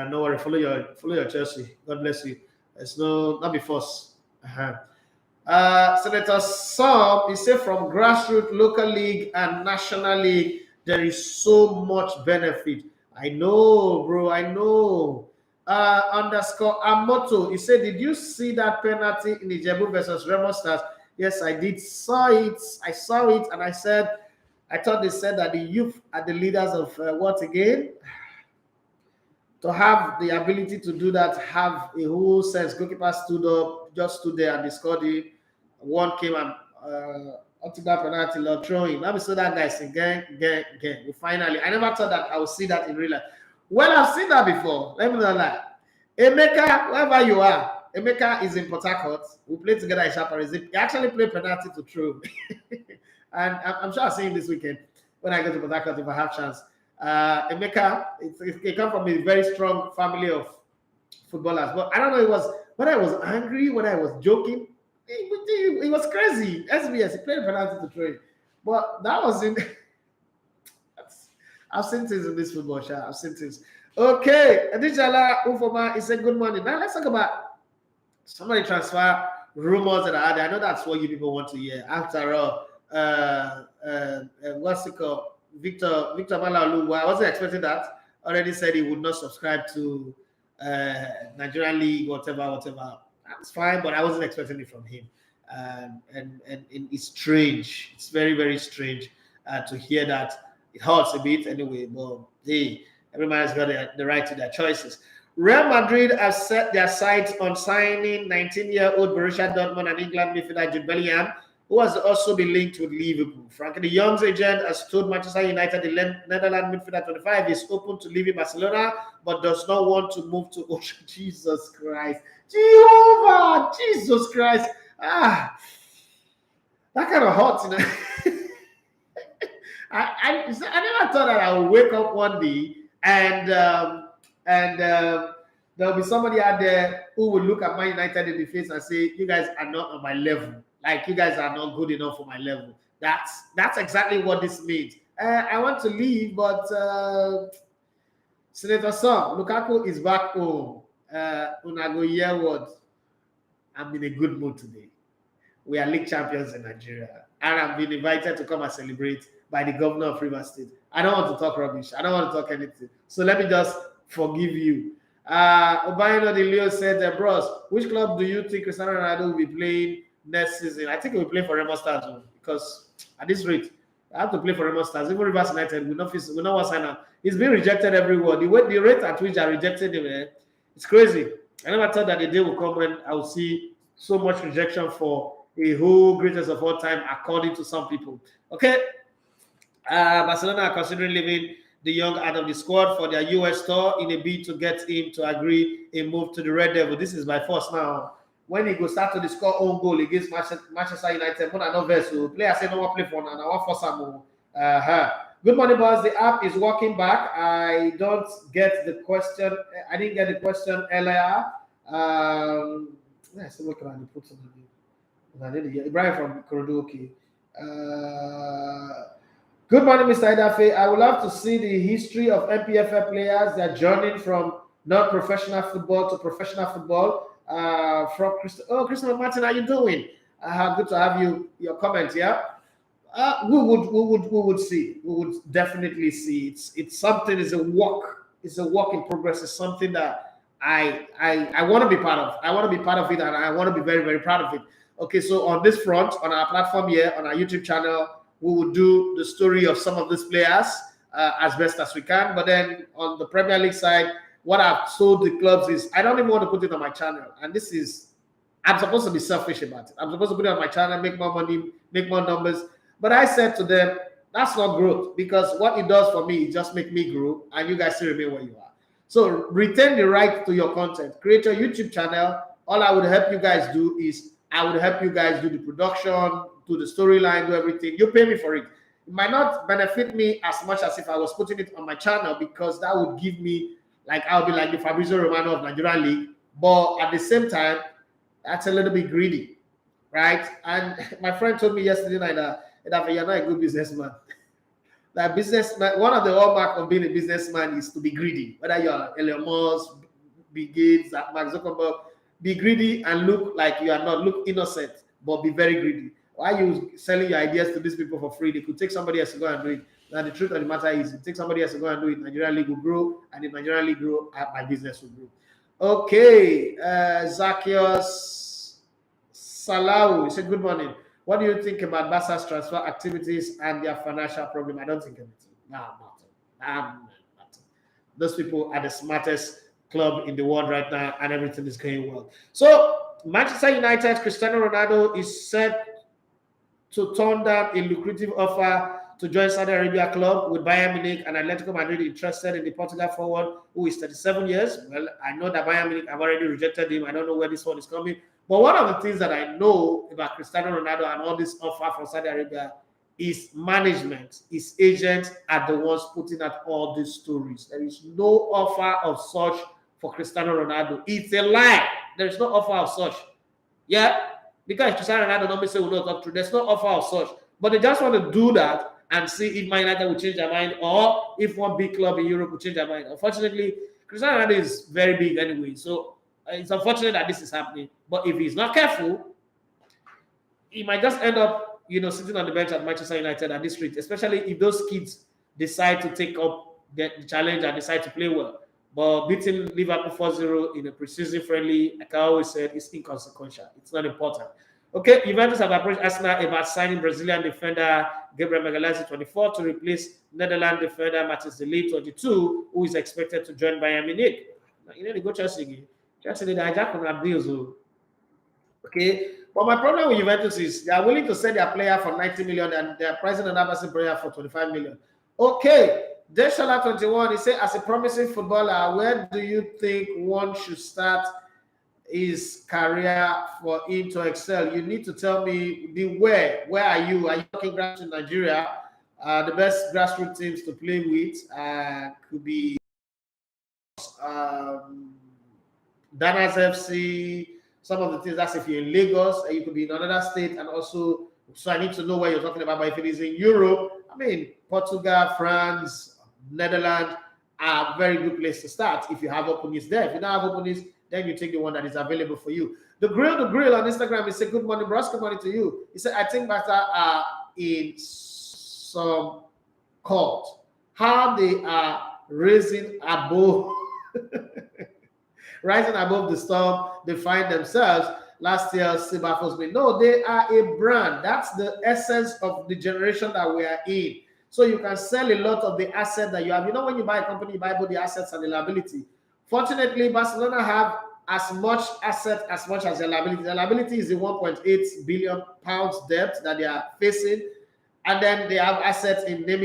No worry, follow your Chelsea. God bless you. It's not be forced. Senator Saab, he said, from grassroots, local league, and national league, there is so much benefit. I know, bro. I know. Underscore Amoto, he said, did you see that penalty in Ijebu versus Remo Stars? Yes, I did. I saw it, and I said, I thought they said that the youth are the leaders of what again? to have the ability to do that, have a whole sense. Goalkeeper stood up, just stood there and they scored it. One came and up to that penalty, Lord throwing. Let me see that guy again. We finally, I never thought that I would see that in real life. Well, I've seen that before. Let me know that. Emeka, wherever you are, Emeka is in Port Harcourt. We played together in Chaparral. He actually played penalty to throw. And I'm sure I'll see him this weekend when I go to Port Harcourt if I have chance. Emeka, he comes from a very strong family of footballers. But I don't know whether I was angry, whether I was joking. It was crazy. SBS, he played penalty to throw. But that was in. I've seen things in this football, I've seen things. Okay, Adijala Ufoma is a good morning. Now let's talk about somebody transfer rumors that are out there. I know that's what you people want to hear. After all, what's it called? Victor Malalu, I wasn't expecting that. Already said he would not subscribe to Nigerian League, whatever. That's fine, but I wasn't expecting it from him. And it's strange. It's very, very strange to hear that. It hurts a bit anyway, but hey, every man has got the right to their choices. Real Madrid have set their sights on signing 19-year-old Borussia Dortmund and England midfielder Jude Bellingham, who has also been linked with Liverpool. Frenkie de Jong's agent has told Manchester United the Netherlands midfielder 25 is open to leaving Barcelona, but does not want to move to Ocean. Jesus Christ. Jehovah! Jesus Christ. That kind of hurts, you know. I never thought that I would wake up one day and there'll be somebody out there who will look at Man United in the face and say, "You guys are not on my level. Like you guys are not good enough for my level." That's exactly what this means. I want to leave, but Senator Son, Lukaku is back home. Unago Yearwood, I'm in a good mood today. We are league champions in Nigeria, and I've been invited to come and celebrate by the governor of Rivers State. I don't want to talk rubbish. I don't want to talk anything. So let me just forgive you. Obayano De Leo said, bros, which club do you think Cristiano Ronaldo will be playing next season? I think he will play for Remo Stars because at this rate, I have to play for Remo Stars. Even Rivers United will not want to sign up. He's been rejected everywhere. The rate at which I rejected him, it's crazy. I never thought that the day will come when I will see so much rejection for a whole greatest of all time, according to some people. Okay. Barcelona are considering leaving De Jong out of the squad for their US tour in a bid to get him to agree a move to the Red Devil. This is by force now. When he goes start to score own goal against Manchester United, but I know Verso. Players say no one play for now. I want for some. Good morning, boss. The app is working back. I don't get the question. I didn't get the question earlier. Yeah, so what can I put something? Ibrahim from Korodoki. Good morning, Mr. Idafe. I would love to see the history of MPFL players, their journey from non-professional football to professional football. From Christopher Martin, how you doing? Good to have your comment here. We would see. We would definitely see. It's something. It's a work. It's a work in progress. It's something that I want to be part of. I want to be part of it, and I want to be very, very proud of it. Okay, so on this front, on our platform here, on our YouTube channel, we will do the story of some of these players as best as we can. But then on the Premier League side, what I've told the clubs is I don't even want to put it on my channel. And this is, I'm supposed to be selfish about it. I'm supposed to put it on my channel, make more money, make more numbers. But I said to them, that's not growth, because what it does for me is just make me grow and you guys still remain where you are. So retain the right to your content. Create your YouTube channel. All I would help you guys do is I would help you guys do the production, do the storyline, do everything. You pay me for it. It might not benefit me as much as if I was putting it on my channel, because that would give me, like, I'll be like the Fabrizio Romano of Nigerian League. But at the same time, that's a little bit greedy, right? And my friend told me yesterday night that you're not a good businessman. That businessman, one of the hallmarks of being a businessman is to be greedy. Whether you're Elon Musk, Bill Gates, Mark Zuckerberg, be greedy and look like you are not, look innocent, but be very greedy. Why are you selling your ideas to these people for free? They could take somebody else to go and do it. Now the truth of the matter is, take somebody else to go and do it. Nigerian League will grow, and if Nigerian League grow, my business will grow. Okay, Zacchaeus Salau, he said, good morning. What do you think about Barca's transfer activities and their financial problem? I don't think anything. No, nothing. those people are the smartest club in the world right now, and everything is going well. So Manchester United, Cristiano Ronaldo is set to turn down a lucrative offer to join Saudi Arabia club, with Bayern Munich and Atletico Madrid interested in the Portugal forward, who is 37 years. Well, I know that Bayern Munich have already rejected him. I don't know where this one is coming. But one of the things that I know about Cristiano Ronaldo and all this offer from Saudi Arabia is management. His agents are the ones putting out all these stories. There is no offer of such for Cristiano Ronaldo. It's a lie. There is no offer of such. Yeah, because Cristiano Ronaldo don't say will not talk true. There's no offer of such. But they just want to do that and see if Man United will change their mind, or if one big club in Europe will change their mind. Unfortunately, Cristiano Ronaldo is very big anyway. So it's unfortunate that this is happening. But if he's not careful, he might just end up, sitting on the bench at Manchester United at this rate, especially if those kids decide to take up the challenge and decide to play well. But beating Liverpool 4-0 in a preseason friendly, like I always said, is inconsequential. It's not important. Okay, Juventus have approached Arsenal about signing Brazilian defender Gabriel Magalhaes, 24, to replace Netherlands defender Matthijs de Ligt, 22, who is expected to join Bayern Munich. Now, they go Chelsea again. Chelsea, they hijack on their deals. Okay, but my problem with Juventus is they are willing to sell their player for 90 million and they are pricing another person player for 25 million. Okay, Deshala 21, he said, as a promising footballer, where do you think one should start his career for him to excel? You need to tell me the where. Where are you? Are you talking grassroots in Nigeria? The best grassroots teams to play with could be Danas FC, some of the things. That's if you're in Lagos, you could be in another state, and also, so I need to know where you're talking about. But if it is in Europe, I mean, Portugal, France, Netherlands are a very good place to start if you have openings there. If you don't have openings, then you take the one that is available for you. The grill on Instagram, he said, good morning, bros, good morning to you. He said, I think Barca are in some court. How they are rising above the storm they find themselves. Last year, Sibafos me. No, they are a brand. That's the essence of the generation that we are in. So you can sell a lot of the asset that you have. When you buy a company, you buy both the assets and the liability. Fortunately, Barcelona have as much asset as much as their liability. Their liability is the 1.8 billion pounds debt that they are facing. And then they have assets in the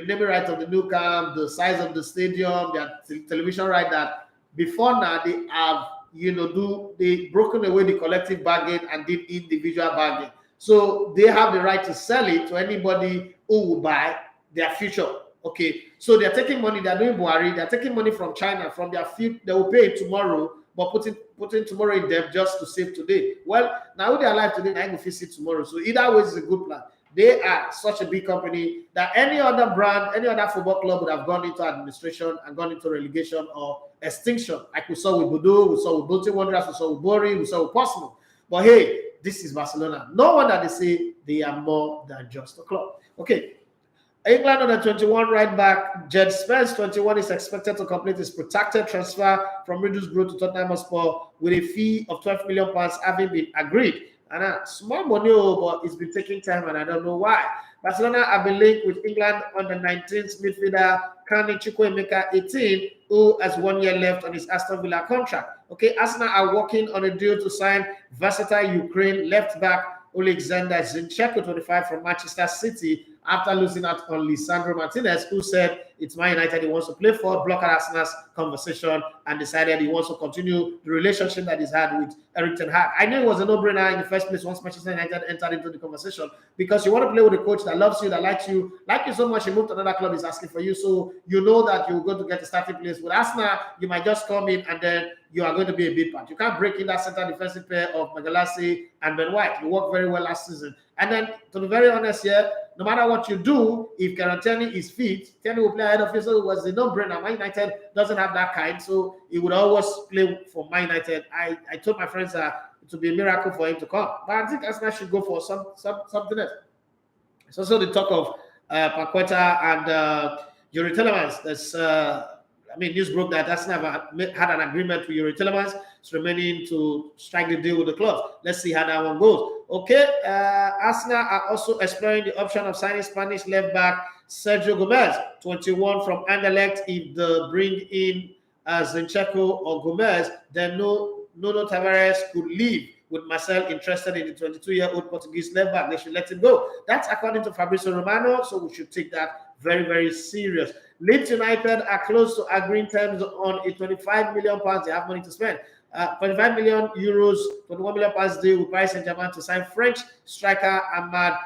naming right of the new camp, the size of the stadium, their television right, that before now they have, they broken away the collective bargain and did individual bargain. So they have the right to sell it to anybody who will buy their future. Okay, so they're taking money, they're doing Buhari, they're taking money from China, from their future, they will pay it tomorrow, but putting tomorrow in debt just to save today. Well, now they are alive today, I will fix it tomorrow. So either way is a good plan. They are such a big company that any other brand, any other football club would have gone into administration and gone into relegation or extinction. Like we saw with Bodo, we saw with Bolton Wanderers, we saw with Bori, we saw with Portsmouth. But hey, this is Barcelona. No wonder they say they are more than just a club. Okay. England under 21 right back Jude Spence, 21, is expected to complete his protracted transfer from Middlesbrough to Tottenham Hotspur with a fee of £12 million having been agreed. And small money, but it's been taking time, and I don't know why. Barcelona have been linked with England under 19th midfielder Chukwuemeka, 18, who has 1 year left on his Aston Villa contract. Okay, Arsenal are working on a deal to sign versatile Ukraine left back Alexander Zinchenko, 25, from Manchester City, after losing out on Lisandro Martinez, who said it's Man United he wants to play for, blocked Arsenal's conversation, and decided he wants to continue the relationship that he's had with Erik ten Hag. I knew it was a no-brainer in the first place once Manchester United entered into the conversation, because you want to play with a coach that loves you, that likes you so much, he moved to another club, he's asking for you, so you know that you're going to get a starting place. With Arsenal, you might just come in and then you are going to be a big part. You can't break in that center defensive pair of Magalhaes and Ben White. You worked very well last season. And then, to be very honest here, no matter what you do, if Tierney is fit, Tierney will play ahead of you. So it was a no-brainer. Man United doesn't have that kind, so he would always play for Man United. I told my friends that it would be a miracle for him to come. But I think Arsenal should go for something else. It's also the talk of Paqueta and Yuri Tilemans. There's news broke that Arsenal had an agreement with Yuri Tilemans. It's remaining to strike the deal with the club. Let's see how that one goes. Okay, Arsenal are also exploring the option of signing Spanish left back Sergio Gomez, 21 from Anderlecht. If they bring in Zinchenko or Gomez, then Nuno Tavares could leave. With Marcel interested in the 22-year-old Portuguese left back, they should let him go. That's according to Fabrizio Romano, so we should take that very, very serious. Leeds United are close to agreeing terms on a £25 million. They have money to spend. 25 million euros, 21 million pounds deal with Paris Saint-Germain to sign French striker Ahmad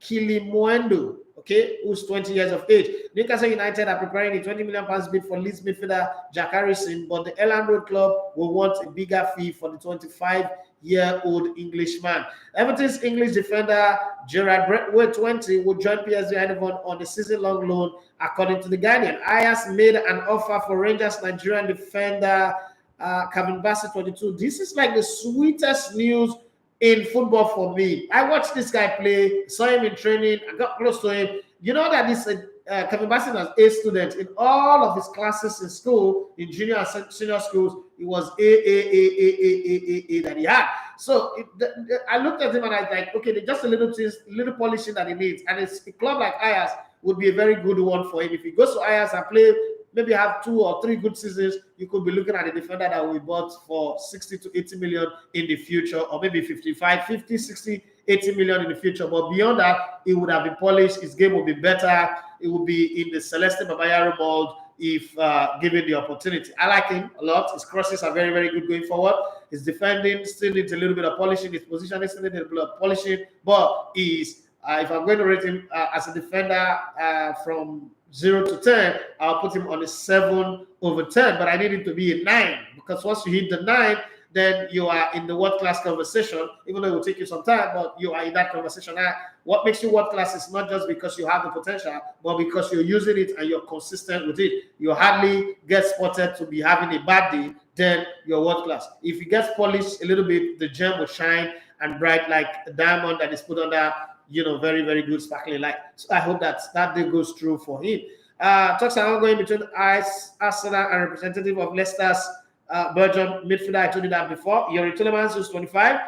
Kilimuendo, okay, who's 20 years of age. Newcastle United are preparing a 20 million pounds bid for Leeds midfielder Jack Harrison, but the Elland Road club will want a bigger fee for the 25-year-old Englishman. Everton's English defender Gerard Brentwood, 20, will join PSV Eindhoven on a season-long loan, according to the Guardian. Ajax made an offer for Rangers Nigerian defender Kevin Bassett, 22. This is like the sweetest news in football for me. I watched this guy play, saw him in training, I got close to him. You know that this Kevin Bassett was A student in all of his classes in school, in junior and senior schools. It was A that he had. So I looked at him and I was like, okay, just a little polishing that he needs. And it's a club like Ajax would be a very good one for him. If he goes to Ajax and play, maybe have 2 or 3 good seasons, you could be looking at a defender that will be bought for 60 to 80 million in the future, or maybe 55, 50, 60, 80 million in the future. But beyond that, it would have been polished. His game would be better. It would be in the Celeste Babayaro mold if given the opportunity. I like him a lot. His crosses are very, very good going forward. His defending still needs a little bit of polishing. His positioning still needs a little bit of polishing. But he's, if I'm going to rate him as a defender from 0 to 10, I'll put him on a 7/10, but I need him to be a 9, because once you hit the 9, then you are in the world-class conversation, even though it will take you some time, but you are in that conversation. Now, what makes you world-class is not just because you have the potential, but because you're using it and you're consistent with it. You hardly get spotted to be having a bad day, then you're world-class. If it gets polished a little bit, the gem will shine and bright like a diamond that is put under, very, very good sparkling light. So I hope that day goes through for him. Talks are ongoing between Arsenal and representative of Leicester's Belgium midfielder. I told you that before. Yuri Tilemans, who's 25.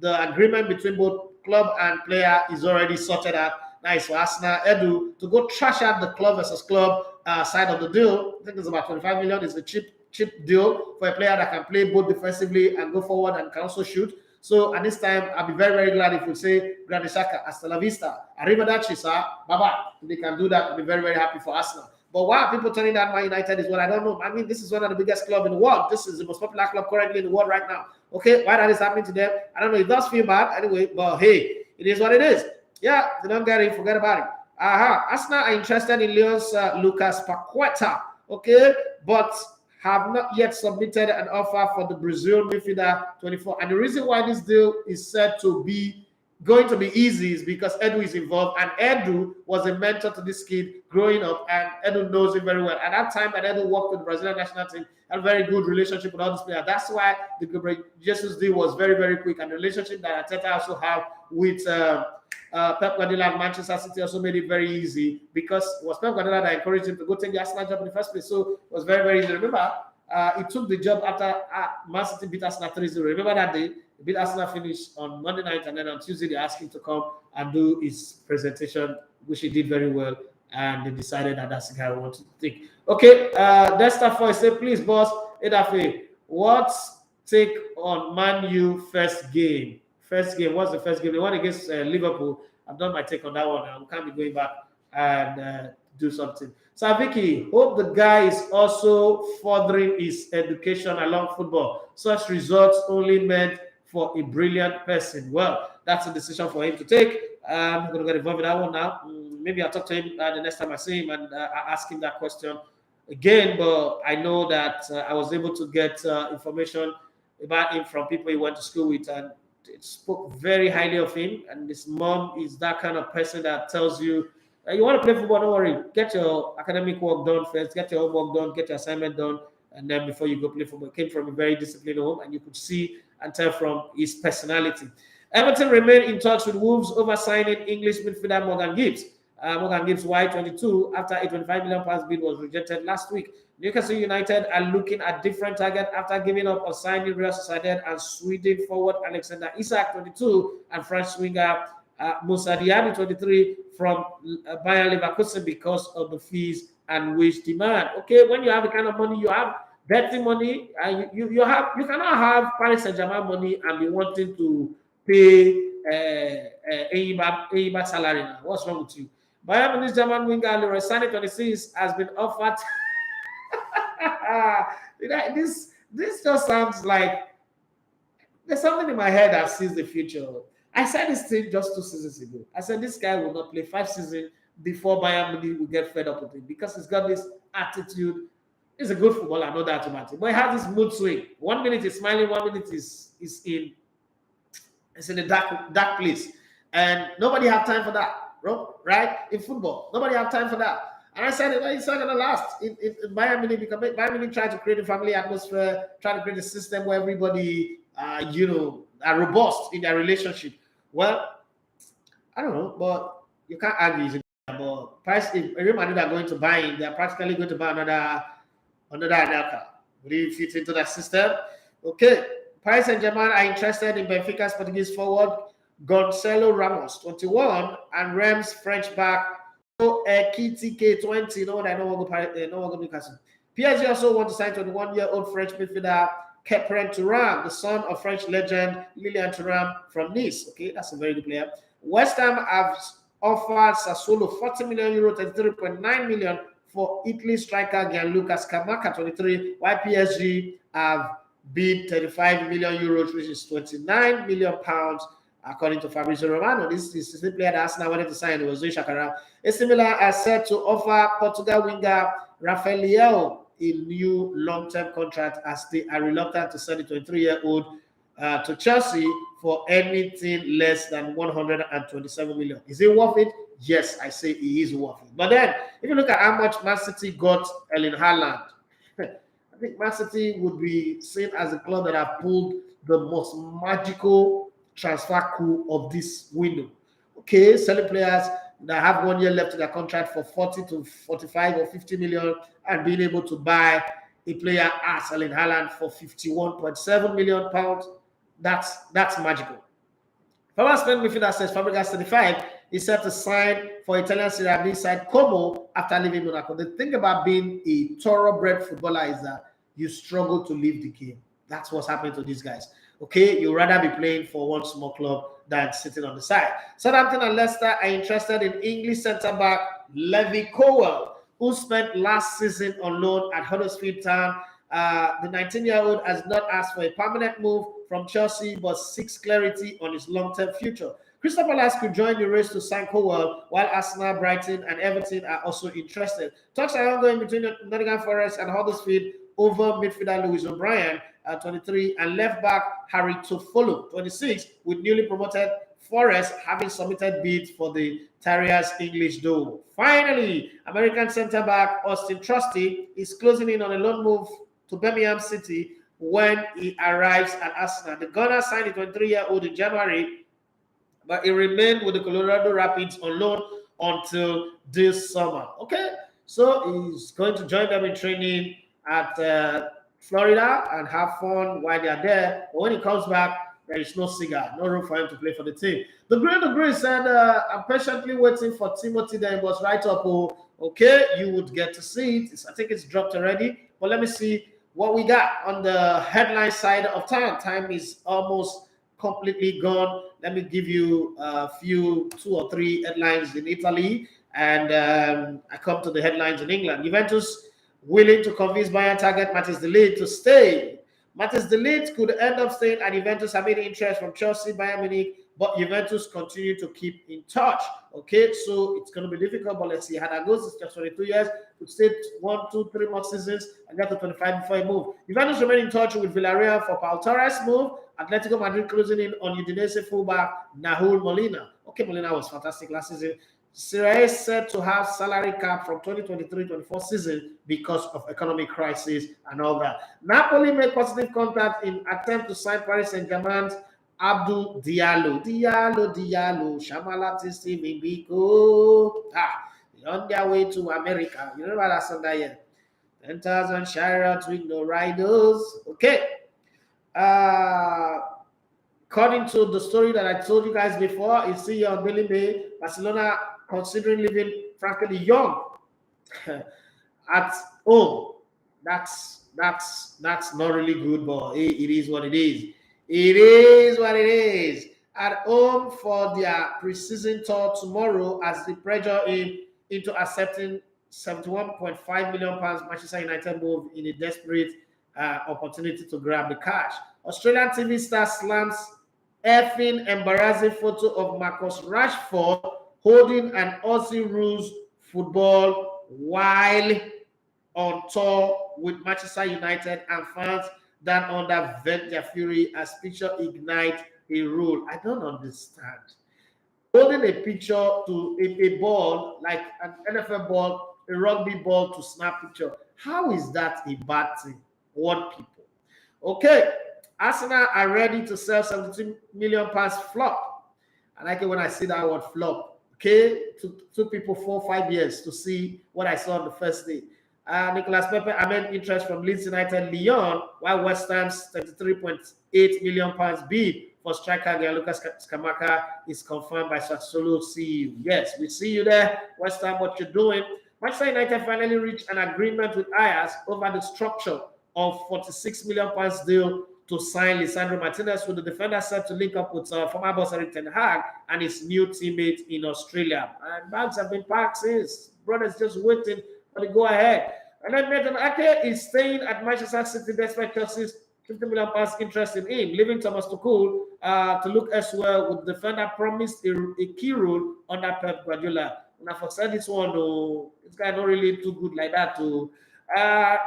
The agreement between both club and player is already sorted out. Nice for Arsenal. Edu to go trash out the club versus club side of the deal. I think it's about 25 million. It's a cheap deal for a player that can play both defensively and go forward and can also shoot. So at this time, I'll be very, very glad if we say Granit Xhaka, hasta la vista, arrivederci, sir, bye-bye. If they can do that, I'll be very, very happy for Arsenal. But why are people turning down Man United is what I don't know. I mean, this is one of the biggest clubs in the world. This is the most popular club currently in the world right now. Okay, why that is happening to them? I don't know. It does feel bad anyway, but hey, it is what it is. Yeah, they don't get it, forget about it. Arsenal are interested in Lyon's Lucas Paqueta, okay, but have not yet submitted an offer for the Brazil midfielder 24. And the reason why this deal is said to be going to be easy is because Edu is involved, and Edu was a mentor to this kid growing up, and Edu knows him very well. At that time that Edu worked with the Brazilian national team, had a very good relationship with all these players. That's why the Gabriel Jesus deal was very, very quick, and the relationship that Arteta also have with Pep Guardiola and Manchester City also made it very easy, because it was Pep Guardiola that encouraged him to go take the Arsenal job in the first place. So it was very, very easy. Remember, he took the job after Man City beat Arsenal 3-0. Remember that day? They beat Arsenal, finished on Monday night, and then on Tuesday they asked him to come and do his presentation, which he did very well, and they decided that that's the guy we want to take. Okay, Desta Foy say, please, boss, Edafe, what's take on Man U first game? First game, what's the first game? They won against Liverpool. I've done my take on that one. I can't be going back and do something. So Vicky, hope the guy is also furthering his education along football. Such results only meant for a brilliant person. Well, that's a decision for him to take. I'm going to get involved in that one now. Maybe I'll talk to him the next time I see him and ask him that question again. But I know that I was able to get information about him from people he went to school with, and it spoke very highly of him. And his mom is that kind of person that tells you, you want to play football, don't worry. Get your academic work done first. Get your homework done. Get your assignment done. And then before you go play football, came from a very disciplined home, and you could see and tell from his personality. Everton remain in talks with Wolves over signing English midfielder Morgan Gibbs. Morgan Gibbs White 22 after a 25 million pounds bid was rejected last week. Newcastle United are looking at different target after giving up on signing Real Sociedad and Sweden forward Alexander Isak 22 and French winger Moussa Diaby 23 from Bayern Leverkusen because of the fees and wage demand. Okay, when you have the kind of money you have, betting money, you cannot have Paris Saint-Germain money and be wanting to pay Eibar salary now. What's wrong with you? Bayern Munich German winger Leroy Sané 26 has been offered. This just sounds like there's something in my head that sees the future. I said this thing just 2 seasons ago. I said this guy will not play 5 seasons before Bayern Munich will get fed up with him because he's got this attitude. He's a good footballer, I know that automatically. But he has this mood swing. 1 minute he's smiling, 1 minute is in a dark place. And nobody have time for that, bro. Right? In football. Nobody have time for that. And I said it's not gonna last. In Bayern Munich, because Bayern Munich try to create a family atmosphere, try to create a system where everybody are robust in their relationship. Well, I don't know, but you can't argue. But price, if Real Madrid are going to buy him, they're practically going to buy another Anelka. Would he fit into that system? Okay. Paris Saint-Germain are interested in Benfica's Portuguese forward Gonçalo Ramos, 21, and Reims French back Ekitike 20. No one I know what go Newcastle. PSG also want to sign 21-year-old French midfielder Kepren Thuram, the son of French legend Lilian Thuram from Nice. Okay, that's a very good player. West Ham have offered Sassuolo 40 million euro, 33.9 million for Italy striker Gianluca Scamacca, 23, while PSG have bid 35 million euros, which is 29 million pounds, according to Fabrizio Romano. This is the player that Arsenal wanted to sign. It was Zoe Shakara. AC Milan are set to offer Portugal winger Rafael Leão a new long-term contract as they are reluctant to send the 23-year-old to Chelsea for anything less than 127 million. Is it worth it? Yes, I say it is worth it. But then, if you look at how much Man City got Erling Haaland, I think Man City would be seen as a club that have pulled the most magical transfer coup of this window. Okay, selling players that have 1 year left in their contract for 40 to 45 or 50 million and being able to buy a player as Erling Haaland for 51.7 million pounds. That's magical. Former Spain midfielder says Fabregas 35 is set to sign for Italian Serie B side Como after leaving Monaco. The thing about being a thoroughbred footballer is that you struggle to leave the game. That's what's happening to these guys. Okay, you'd rather be playing for one small club than sitting on the side. Southampton and Leicester are interested in English centre-back Levi Colwill, who spent last season on loan at Huddersfield Town. The 19-year-old has not asked for a permanent move from Chelsea, but seeks clarity on his long-term future. Crystal Palace could join the race to sign Colwill, while Arsenal, Brighton, and Everton are also interested. Talks are ongoing between Nottingham Forest and Huddersfield over midfielder Lewis O'Brien, 23, and left-back Harry Toffolo, 26, with newly promoted Forest having submitted bids for the Terriers' English duo. Finally, American centre-back Austin Trusty is closing in on a loan move to Birmingham City when he arrives at Arsenal. The Gunner signed a 23-year-old in January, but he remained with the Colorado Rapids on loan until this summer. Okay, so he's going to join them in training at Florida and have fun while they are there. But when he comes back, there is no cigar, no room for him to play for the team. The Green said, I'm patiently waiting for Timothy. Then was right up. Oh, okay, you would get to see it. I think it's dropped already. But let me see what we got on the headline side of town. Time is almost completely gone. Let me give you a few, 2 or 3 headlines in Italy. And I come to the headlines in England. Juventus willing to convince Bayern target Matthijs de Ligt to stay. Matthijs de Ligt could end up staying at Juventus, having interest from Chelsea, Bayern Munich, but Juventus continue to keep in touch. Okay, so it's going to be difficult, but let's see how that goes. It's just 22 years. Could stay 1, 2, 3 more seasons and get to 25 before he move. Juventus remain in touch with Villarreal for Pau Torres' move. Atletico Madrid closing in on Udinese fullback Nahuel Molina. Okay, Molina was fantastic last season. Serie A is set to have salary cap from 2023-24 season because of economic crisis and all that. Napoli made positive contact in attempt to sign Paris Saint-Germain's Abdul Diallo, Shamalati Stephen Biko. On their way to America. You remember that song that year? 10,000 chariots with no riders. Okay. According to the story that I told you guys before, you see on Billy Bay, Barcelona considering leaving Frenkie de Jong at home. That's not really good, but it is what it is. It is what it is. At home for their preseason tour tomorrow, as they pressure into accepting £71.5 million Manchester United move in a desperate opportunity to grab the cash. Australian TV star slams effing embarrassing photo of Marcus Rashford holding an Aussie rules football while on tour with Manchester United, and fans down under vent their fury as picture ignite a rule. I don't understand. Holding a picture to a ball, like an NFL ball, a rugby ball to snap picture. How is that a bad thing? What people? Okay, Arsenal are ready to sell £72 million flop. I like it when I see that word flop. Okay, took people 4 or 5 years to see what I saw on the first day. Nicolas Pepe amend interest from Leeds United Lyon, while West Ham's £33.8 million bid for striker Gianluca Scamacca is confirmed by Sassuolo CEO. Yes, we see you there. West Ham, what you're doing. Manchester United finally reached an agreement with Ajax over the structure of £46 million deal to sign Lisandro Martinez, with the defender set to link up with former boss Erik ten Hag and his new teammate in Australia. And bags have been packed since. Brothers just waiting for the go-ahead. And then Nathan Ake is staying at Manchester City despite Chelsea's £50 million interest in him, leaving Thomas Tuchel to look elsewhere, with the defender promised a key role under Pep Guardiola. And I've said this one, though, this guy not really too good like that, too.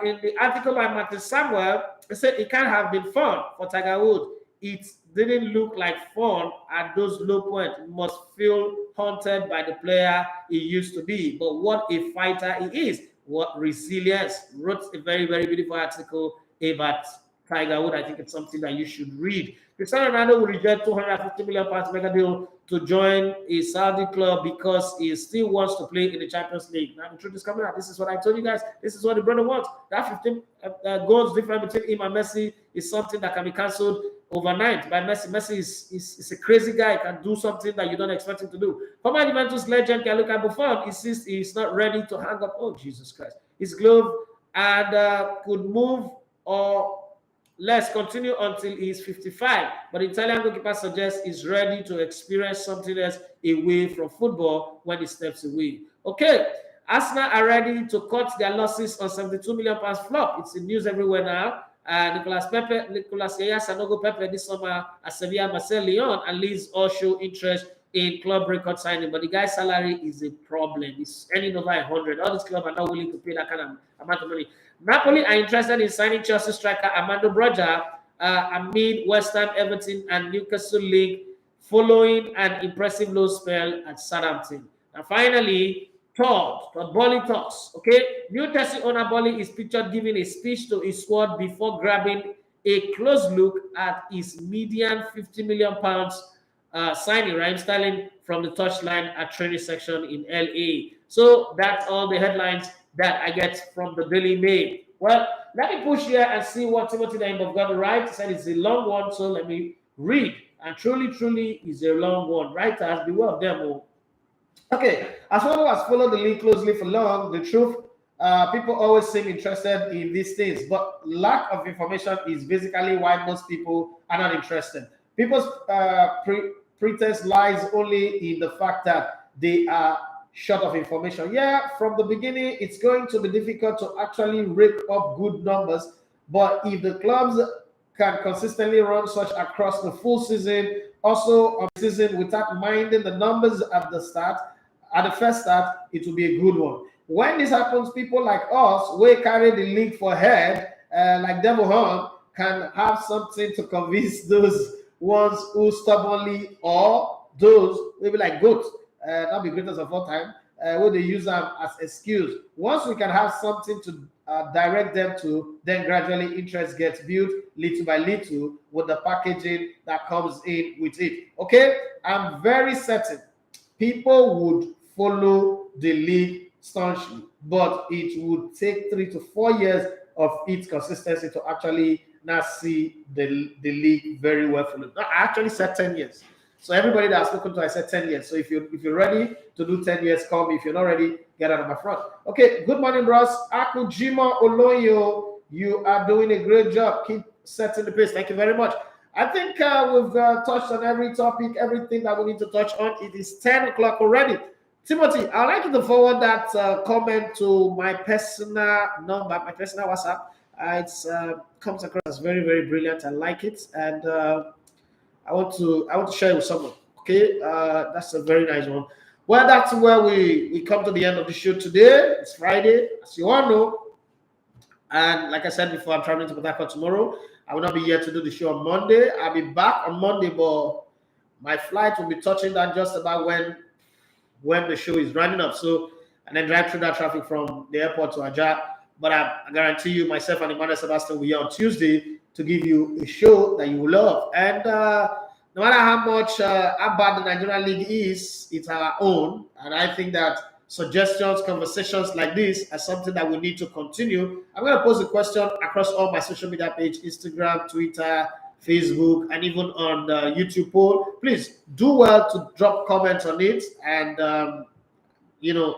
In the article by Martin Samuel, he said it can't have been fun for Tiger Woods. It didn't look like fun at those low points. He must feel haunted by the player he used to be. But what a fighter he is. What resilience. Wrote a very, very beautiful article about Tiger Woods. I think it's something that you should read. Cristiano Ronaldo will reject £250 million mega deal to join a Saudi club because he still wants to play in the Champions League. Now, the truth is coming out. This is what I told you guys. This is what the brother wants. That 15 goals difference between him and Messi is something that can be cancelled overnight by Messi. Messi is a crazy guy. He can do something that you don't expect him to do. Former Juventus legend Gianluca Buffon insists he's not ready to hang up, oh, Jesus Christ, his glove, and could move or let's continue until he's 55. But the Italian goalkeeper suggests he's ready to experience something else away from football when he steps away. Okay, Arsenal are ready to cut their losses on £72 million flop. It's in news everywhere now. Nicolas Sanogo Pepe this summer at Sevilla, Marseille, Lyon, and Leeds all show interest in club record signing. But the guy's salary is a problem. It's earning over 100. All these clubs are not willing to pay that kind of amount of money. Napoli are interested in signing Chelsea striker Armando Broja amid West Ham, Everton, and Newcastle League following an impressive low spell at Southampton. And finally, Todd Boehly talks. Okay, Newcastle owner Boehly is pictured giving a speech to his squad before grabbing a close look at his median £50 million signing, Raheem Sterling, from the touchline at training section in LA. So that's all the headlines that I get from the Daily Mail. Well, let me push here and see what Timothy Naimov got right. He said it's a long one, so let me read. And truly is a long one. Writers, beware of them all. Okay, as one who has followed the league closely for long, the truth, people always seem interested in these things, but lack of information is basically why most people are not interested. People's pretense lies only in the fact that they are short of information. Yeah, from the beginning, it's going to be difficult to actually rake up good numbers, but if the clubs can consistently run such across the full season, also on the season, without minding the numbers at the first start, it will be a good one. When this happens, people like us, we carry the league for head, like Devil Horn, can have something to convince those ones who stubbornly, or those maybe like goats, not be greatest of all time, will they use them as excuse. Once we can have something to direct them to, then gradually interest gets built little by little with the packaging that comes in with it. Okay, I'm very certain people would follow the league staunchly, but it would take 3 to 4 years of its consistency to actually now see the league very well followed. No, I actually said 10 years. So everybody that I've spoken to, I said 10 years. So if you're ready to do 10 years, call me. If you're not ready, get out of my front. Okay, good morning, bros. Akujima Oloyo, you are doing a great job. Keep setting the pace. Thank you very much. I think we've touched on every topic, everything that we need to touch on. It is 10 o'clock already. Timothy, I'd like you to forward that comment to my personal number, my personal WhatsApp. It comes across as very, very brilliant. I like it, and I want to share it with someone. Okay, that's a very nice one. Well, that's where we come to the end of the show today. It's Friday, as you all know, and like I said before, I'm traveling to Port Harcourt tomorrow. I will not be here to do the show on Monday. I'll be back on Monday, but my flight will be touching down just about when the show is running up. So, and then drive through that traffic from the airport to Ajah. But I guarantee you, myself and Emmanuel Sebastian will be here on Tuesday to give you a show that you will love. And no matter how much how bad the Nigerian league is, it's our own. And I think that suggestions, conversations like this are something that we need to continue. I'm going to post a question across all my social media pages, Instagram, Twitter, Facebook, and even on the YouTube poll. Please do well to drop comments on it, and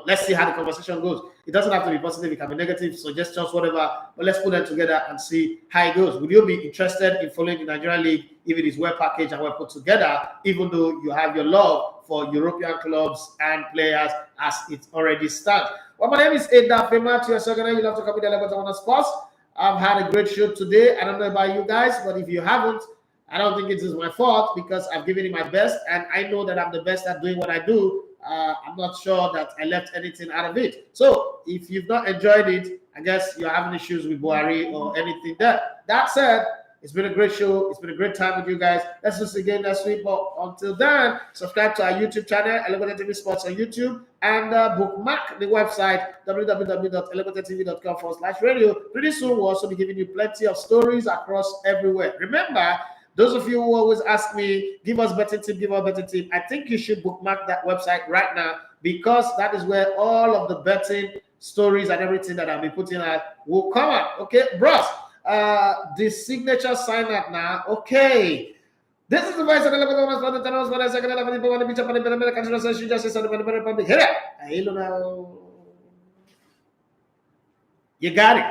let's see how the conversation goes. It doesn't have to be positive, it can be negative, suggestions, whatever, but let's put them together and see how it goes. Would you be interested in following the Nigerian league if it is well packaged and well put together, even though you have your love for European clubs and players as it already stands? Well, my name is Eda Matthijs de Ligt. You love to copy the Level on Sports. I've had a great show today. I don't know about you guys, but if you haven't, I don't think it is my fault, because I've given it my best, and I know that I'm the best at doing what I do. I'm not sure that I left anything out of it. So if you've not enjoyed it, I guess you're having issues with Buhari or anything there. That said, it's been a great show. It's been a great time with you guys. Let's do this again next week. But until then, subscribe to our YouTube channel, Elevated TV Sports on YouTube, and bookmark the website, www.elevatetv.com/radio. Pretty soon, we'll also be giving you plenty of stories across everywhere. Remember, those of you who always ask me, give us better tip, give us better tip, I think you should bookmark that website right now, because that is where all of the betting stories and everything that I'll be putting out will come out. Okay, bros. The signature sign up now. Okay. This is the voice of the You got it.